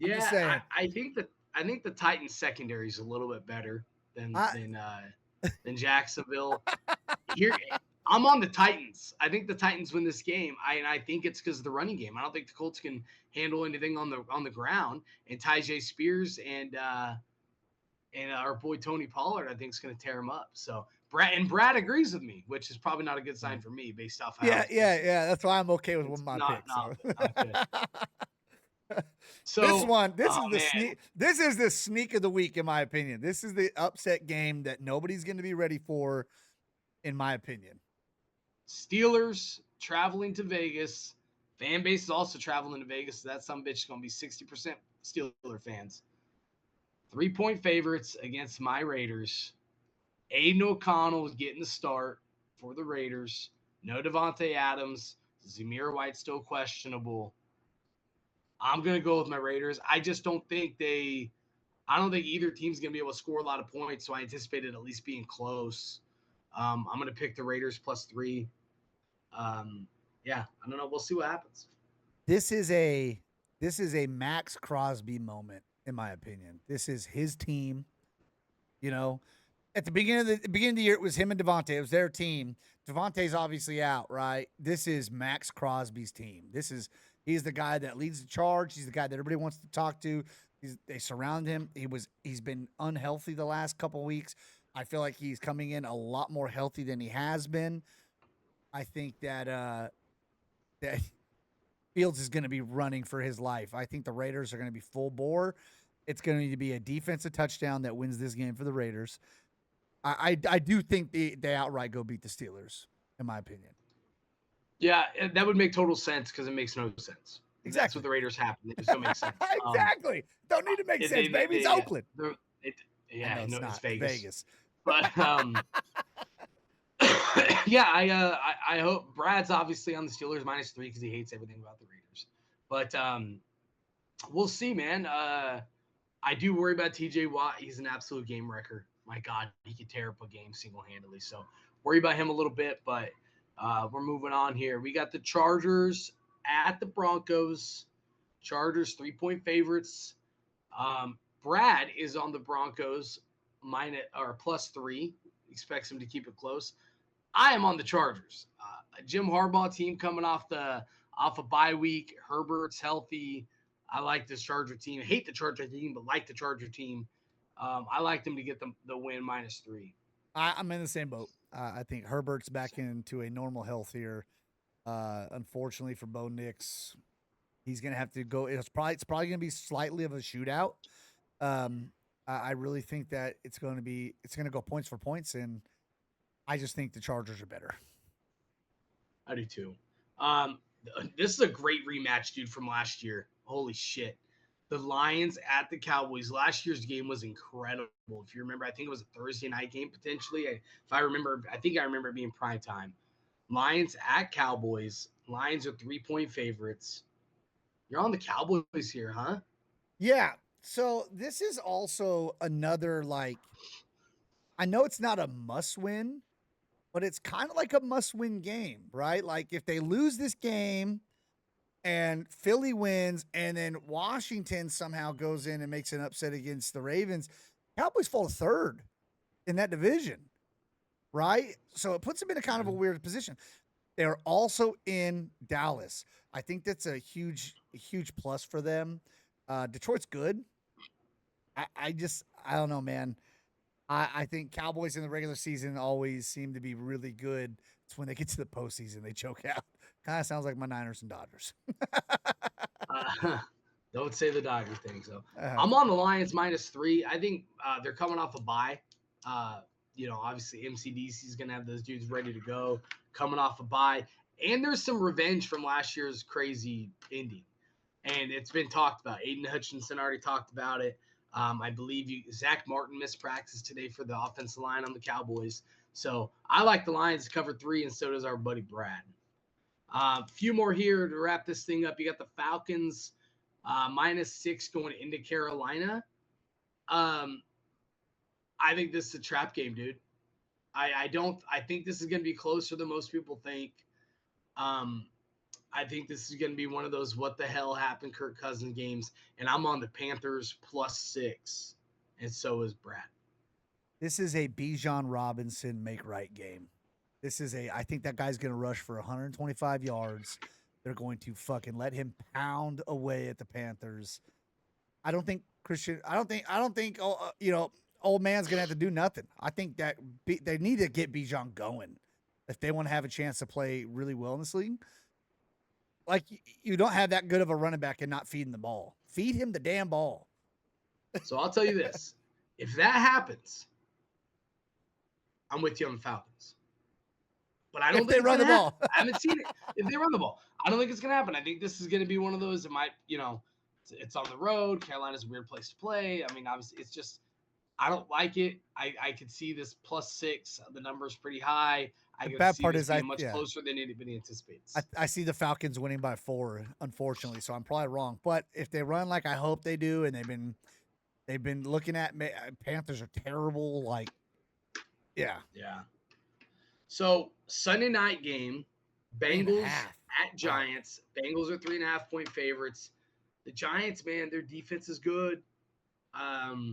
S2: I'm just saying.
S3: I think the Titans secondary is a little bit better than Jacksonville. Here, I'm on the Titans. I think the Titans win this game. I think it's because of the running game. I don't think the Colts can handle anything on the ground. And Tyjae Spears and our boy Tony Pollard, I think, is going to tear him up. So Brad agrees with me, which is probably not a good sign for me based off.
S2: Yeah. That's why I'm okay with my pick.
S3: Not good. So
S2: this is the sneak of the week, in my opinion. This is the upset game that nobody's going to be ready for, in my opinion.
S3: Steelers traveling to Vegas. Fan base is also traveling to Vegas, so that some bitch is going to be 60% Steeler fans. 3-point favorites against my Raiders. Aiden O'Connell is getting the start for the Raiders. No Devontae Adams. Zamir White still questionable. I'm going to go with my Raiders. I just don't think I don't think either team's going to be able to score a lot of points, so I anticipate it at least being close. I'm going to pick the Raiders +3. I don't know. We'll see what happens. This is
S2: a Max Crosby moment, in my opinion. This is his team. You know, at the beginning of the year, it was him and Devontae. It was their team. Devontae's obviously out, right? This is Max Crosby's team. He's the guy that leads the charge. He's the guy that everybody wants to talk to. They surround him. He's been unhealthy the last couple of weeks. I feel like he's coming in a lot more healthy than he has been. I think that Fields is going to be running for his life. I think the Raiders are going to be full bore. It's going to need to be a defensive touchdown that wins this game for the Raiders. I do think they outright go beat the Steelers, in my opinion.
S3: Yeah, that would make total sense because it makes no sense.
S2: Exactly.
S3: That's what the Raiders happen. It just don't make sense.
S2: Exactly. Don't need to make sense, baby. It's Oakland.
S3: It's
S2: Vegas.
S3: But I hope Brad's obviously on the Steelers -3 because he hates everything about the Raiders. But we'll see, man. I do worry about TJ Watt. He's an absolute game wrecker. My God, he could tear up a game single-handedly. So worry about him a little bit, but we're moving on here. We got the Chargers at the Broncos. Chargers 3-point favorites. Brad is on the Broncos +3. Expects him to keep it close. I am on the Chargers. Jim Harbaugh team coming off a bye week. Herbert's healthy. I like this Charger team. I hate the Charger team, but like the Charger team. I like them to get the win -3.
S2: I'm in the same boat. I think Herbert's back into a normal health here. Unfortunately for Bo Nix, he's gonna have to go. It's probably gonna be slightly of a shootout. I really think that it's gonna go points for points, and I just think the Chargers are better.
S3: I do too. This is a great rematch, dude, from last year. Holy shit. The Lions at the Cowboys. Last year's game was incredible. If you remember, I think it was a Thursday night game potentially. I remember it being prime time. Lions at Cowboys. Lions are 3-point favorites. You're on the Cowboys here, huh?
S2: Yeah. So this is also another, I know it's not a must win, but it's kind of like a must win game, right? Like if they lose this game and Philly wins and then Washington somehow goes in and makes an upset against the Ravens, Cowboys fall third in that division, right? So it puts them in a kind of a weird position. They're also in Dallas. I think that's a huge plus for them. Detroit's good. I don't know, man. I think Cowboys in the regular season always seem to be really good. It's when they get to the postseason they choke out. Kind of sounds like my Niners and Dodgers.
S3: Don't say the Dodgers thing. So I'm on the Lions -3. I think they're coming off a bye. Obviously MCDC is going to have those dudes ready to go coming off a bye. And there's some revenge from last year's crazy ending. And it's been talked about. Aiden Hutchinson already talked about it. I believe Zach Martin missed practice today for the offensive line on the Cowboys. So I like the Lions to cover 3, and so does our buddy Brad. A few more here to wrap this thing up. You got the Falcons -6 going into Carolina. I think this is a trap game, dude. I think this is going to be closer than most people think. I think this is going to be one of those what the hell happened Kirk Cousins games, and I'm on the Panthers +6, and so is Brad.
S2: This is a Bijan Robinson make right game. I think that guy's going to rush for 125 yards. They're going to fucking let him pound away at the Panthers. I don't think old man's going to have to do nothing. I think that they need to get Bijan going if they want to have a chance to play really well in this league. Like, you don't have that good of a running back and not feeding the ball. Feed him the damn ball.
S3: So I'll tell you this. If that happens, I'm with you on the Falcons. But I don't think
S2: they run the ball.
S3: I haven't seen it. If they run the ball, I don't think it's going to happen. I think this is going to be one of those that might, it's on the road. Carolina's a weird place to play. I mean, obviously, it's just, I don't like it. I could see this +6. The number's pretty high.
S2: The bad part is
S3: much closer than anybody anticipates.
S2: I see the Falcons winning by 4, unfortunately, so I'm probably wrong. But if they run like I hope they do, and they've been looking at Panthers are terrible, like, yeah.
S3: So Sunday night game, Bengals at Giants. Bengals are 3.5-point favorites. The Giants, man, their defense is good. I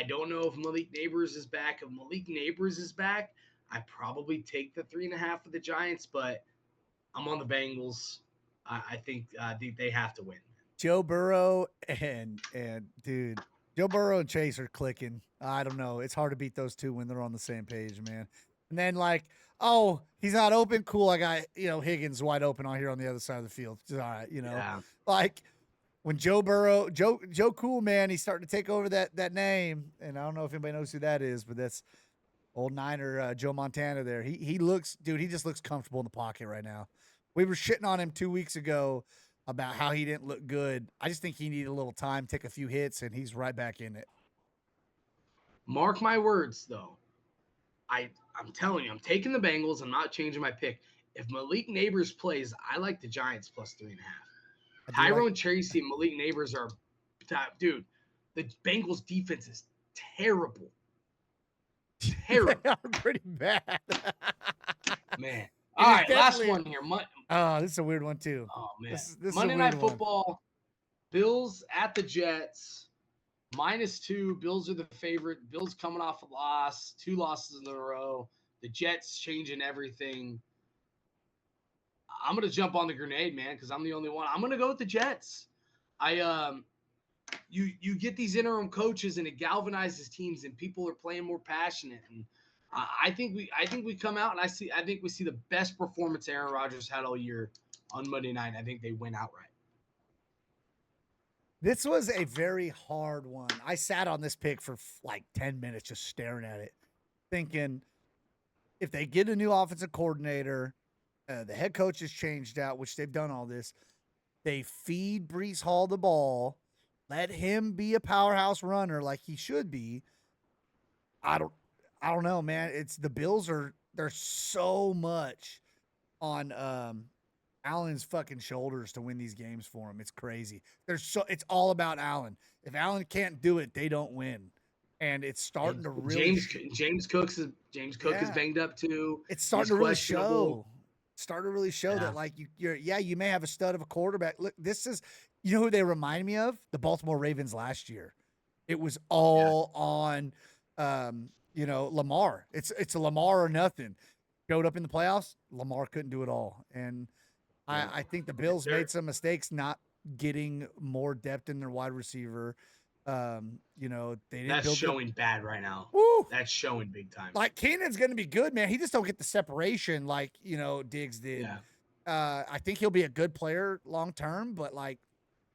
S3: don't know if Malik Neighbors is back. If Malik Neighbors is back, I probably take the 3.5 of the Giants, but I'm on the Bengals. I think they have to win.
S2: Joe Burrow and Joe Burrow and Chase are clicking. I don't know. It's hard to beat those two when they're on the same page, man. And then he's not open. Cool. I got, Higgins wide open on here on the other side of the field. It's all right, Like when Joe Cool, man, he's starting to take over that name. And I don't know if anybody knows who that is, but that's old Niner Joe Montana there. He just looks comfortable in the pocket right now. We were shitting on him 2 weeks ago about how he didn't look good. I just think he needed a little time, take a few hits, and he's right back in it.
S3: Mark my words, though. I'm telling you, I'm taking the Bengals. I'm not changing my pick. If Malik Neighbors plays, I like the Giants +3.5. Tyrone Tracy and Malik Neighbors are top. Dude, the Bengals defense is terrible. Terrible.
S2: They are pretty bad.
S3: Man. All right, last one here.
S2: This is a weird one, too.
S3: Oh, man.
S2: This
S3: Monday Night Football, Bills at the Jets, -2. Bills are the favorite. Bills coming off a loss, 2 losses in a row. The Jets changing everything. I'm going to jump on the grenade, man, because I'm the only one. I'm going to go with the Jets. You get these interim coaches, and it galvanizes teams, and people are playing more passionate. And I think we come out, and I think we see the best performance Aaron Rodgers had all year on Monday night. I think they win outright.
S2: This was a very hard one. I sat on this pick for like 10 minutes just staring at it, thinking if they get a new offensive coordinator, the head coach has changed out, which they've done all this. They feed Breece Hall the ball, let him be a powerhouse runner like he should be. I don't know, man. It's the Bills there's so much on Allen's fucking shoulders to win these games for him. It's crazy. It's all about Allen. If Allen can't do it, they don't win. And it's starting to really
S3: James Cook is banged up too.
S2: It's starting to really show. That like you may have a stud of a quarterback. Look, this is who they remind me of? The Baltimore Ravens last year. It was all on Lamar. It's a Lamar or nothing. Showed up in the playoffs, Lamar couldn't do it all. And I think the Bills made some mistakes not getting more depth in their wide receiver. They didn't.
S3: That's showing bad right now.
S2: Woo!
S3: That's showing big time.
S2: Like Keenan's going to be good, man. He just don't get the separation like Diggs did.
S3: Yeah.
S2: I think he'll be a good player long term, but like,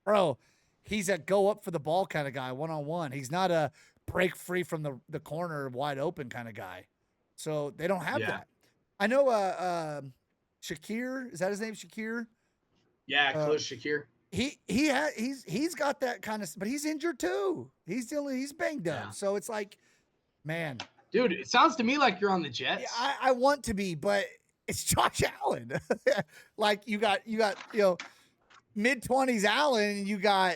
S2: bro, he's a go up for the ball kind of guy, 1-on-1. He's not a break free from the corner wide open kind of guy. So they don't have that. I know Shakir, is that his name, Shakir?
S3: Yeah, Khalil Shakir.
S2: he's got that kind of, but he's injured too. He's banged up.
S3: Yeah.
S2: So it's like, man,
S3: Dude, it sounds to me like you're on the Jets.
S2: yeah, I want to be, but it's Josh Allen. Like you got mid-20s Allen, and you got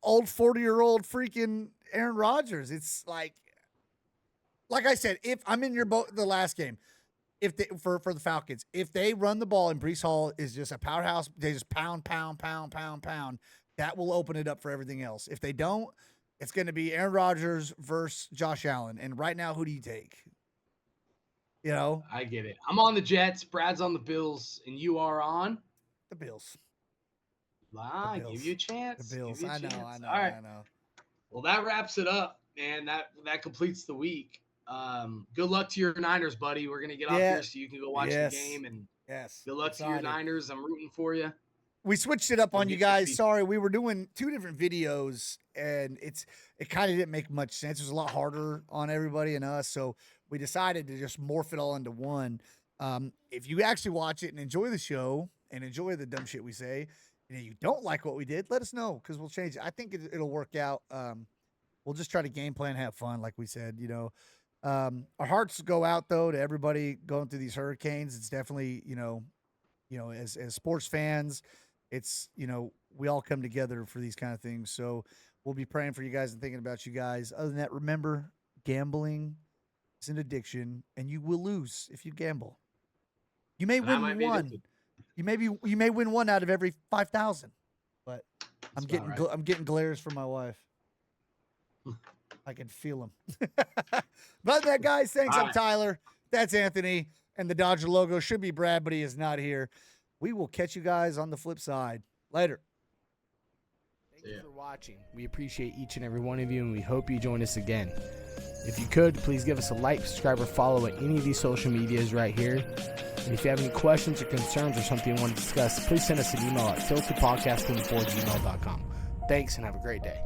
S2: old 40-year-old freaking Aaron Rodgers. It's like I said, if I'm in your boat the last game, if they, for the Falcons, if they run the ball and Breece Hall is just a powerhouse, they just pound, that will open it up for everything else. If they don't, it's going to be Aaron Rodgers versus Josh Allen. And right now, who do you take?
S3: I get it. I'm on the Jets. Brad's on the Bills, and you are on
S2: The Bills.
S3: I give you a chance.
S2: The Bills. I know.
S3: All right.
S2: I know.
S3: Well, that wraps it up, man. That completes the week. Good luck to your Niners, buddy. We're gonna get off here so you can go watch the game. And good luck to your Niners. I'm rooting for you.
S2: We switched it up on you guys. Sorry, we were doing 2 different videos, and it kind of didn't make much sense. It was a lot harder on everybody and us, so we decided to just morph it all into one. If you actually watch it and enjoy the show and enjoy the dumb shit we say, and if you don't like what we did, let us know because we'll change it. I think it'll work out. We'll just try to game plan, have fun, like we said. Our hearts go out though to everybody going through these hurricanes. It's definitely as sports fans, it's we all come together for these kind of things. So we'll be praying for you guys and thinking about you guys. Other than that, remember, gambling is an addiction, and you will lose if you gamble. You may win one. You may win one out of every 5,000. But I'm getting glares from my wife. I can feel them. But that, guys, thanks. I'm Tyler. That's Anthony. And the Dodger logo should be Brad, but he is not here. We will catch you guys on the flip side. Later.
S4: Thank you for watching. We appreciate each and every one of you, and we hope you join us again. If you could, please give us a like, subscribe, or follow at any of these social medias right here. And if you have any questions or concerns or something you want to discuss, please send us an email at filterpodcast24@gmail.com. Thanks, and have a great day.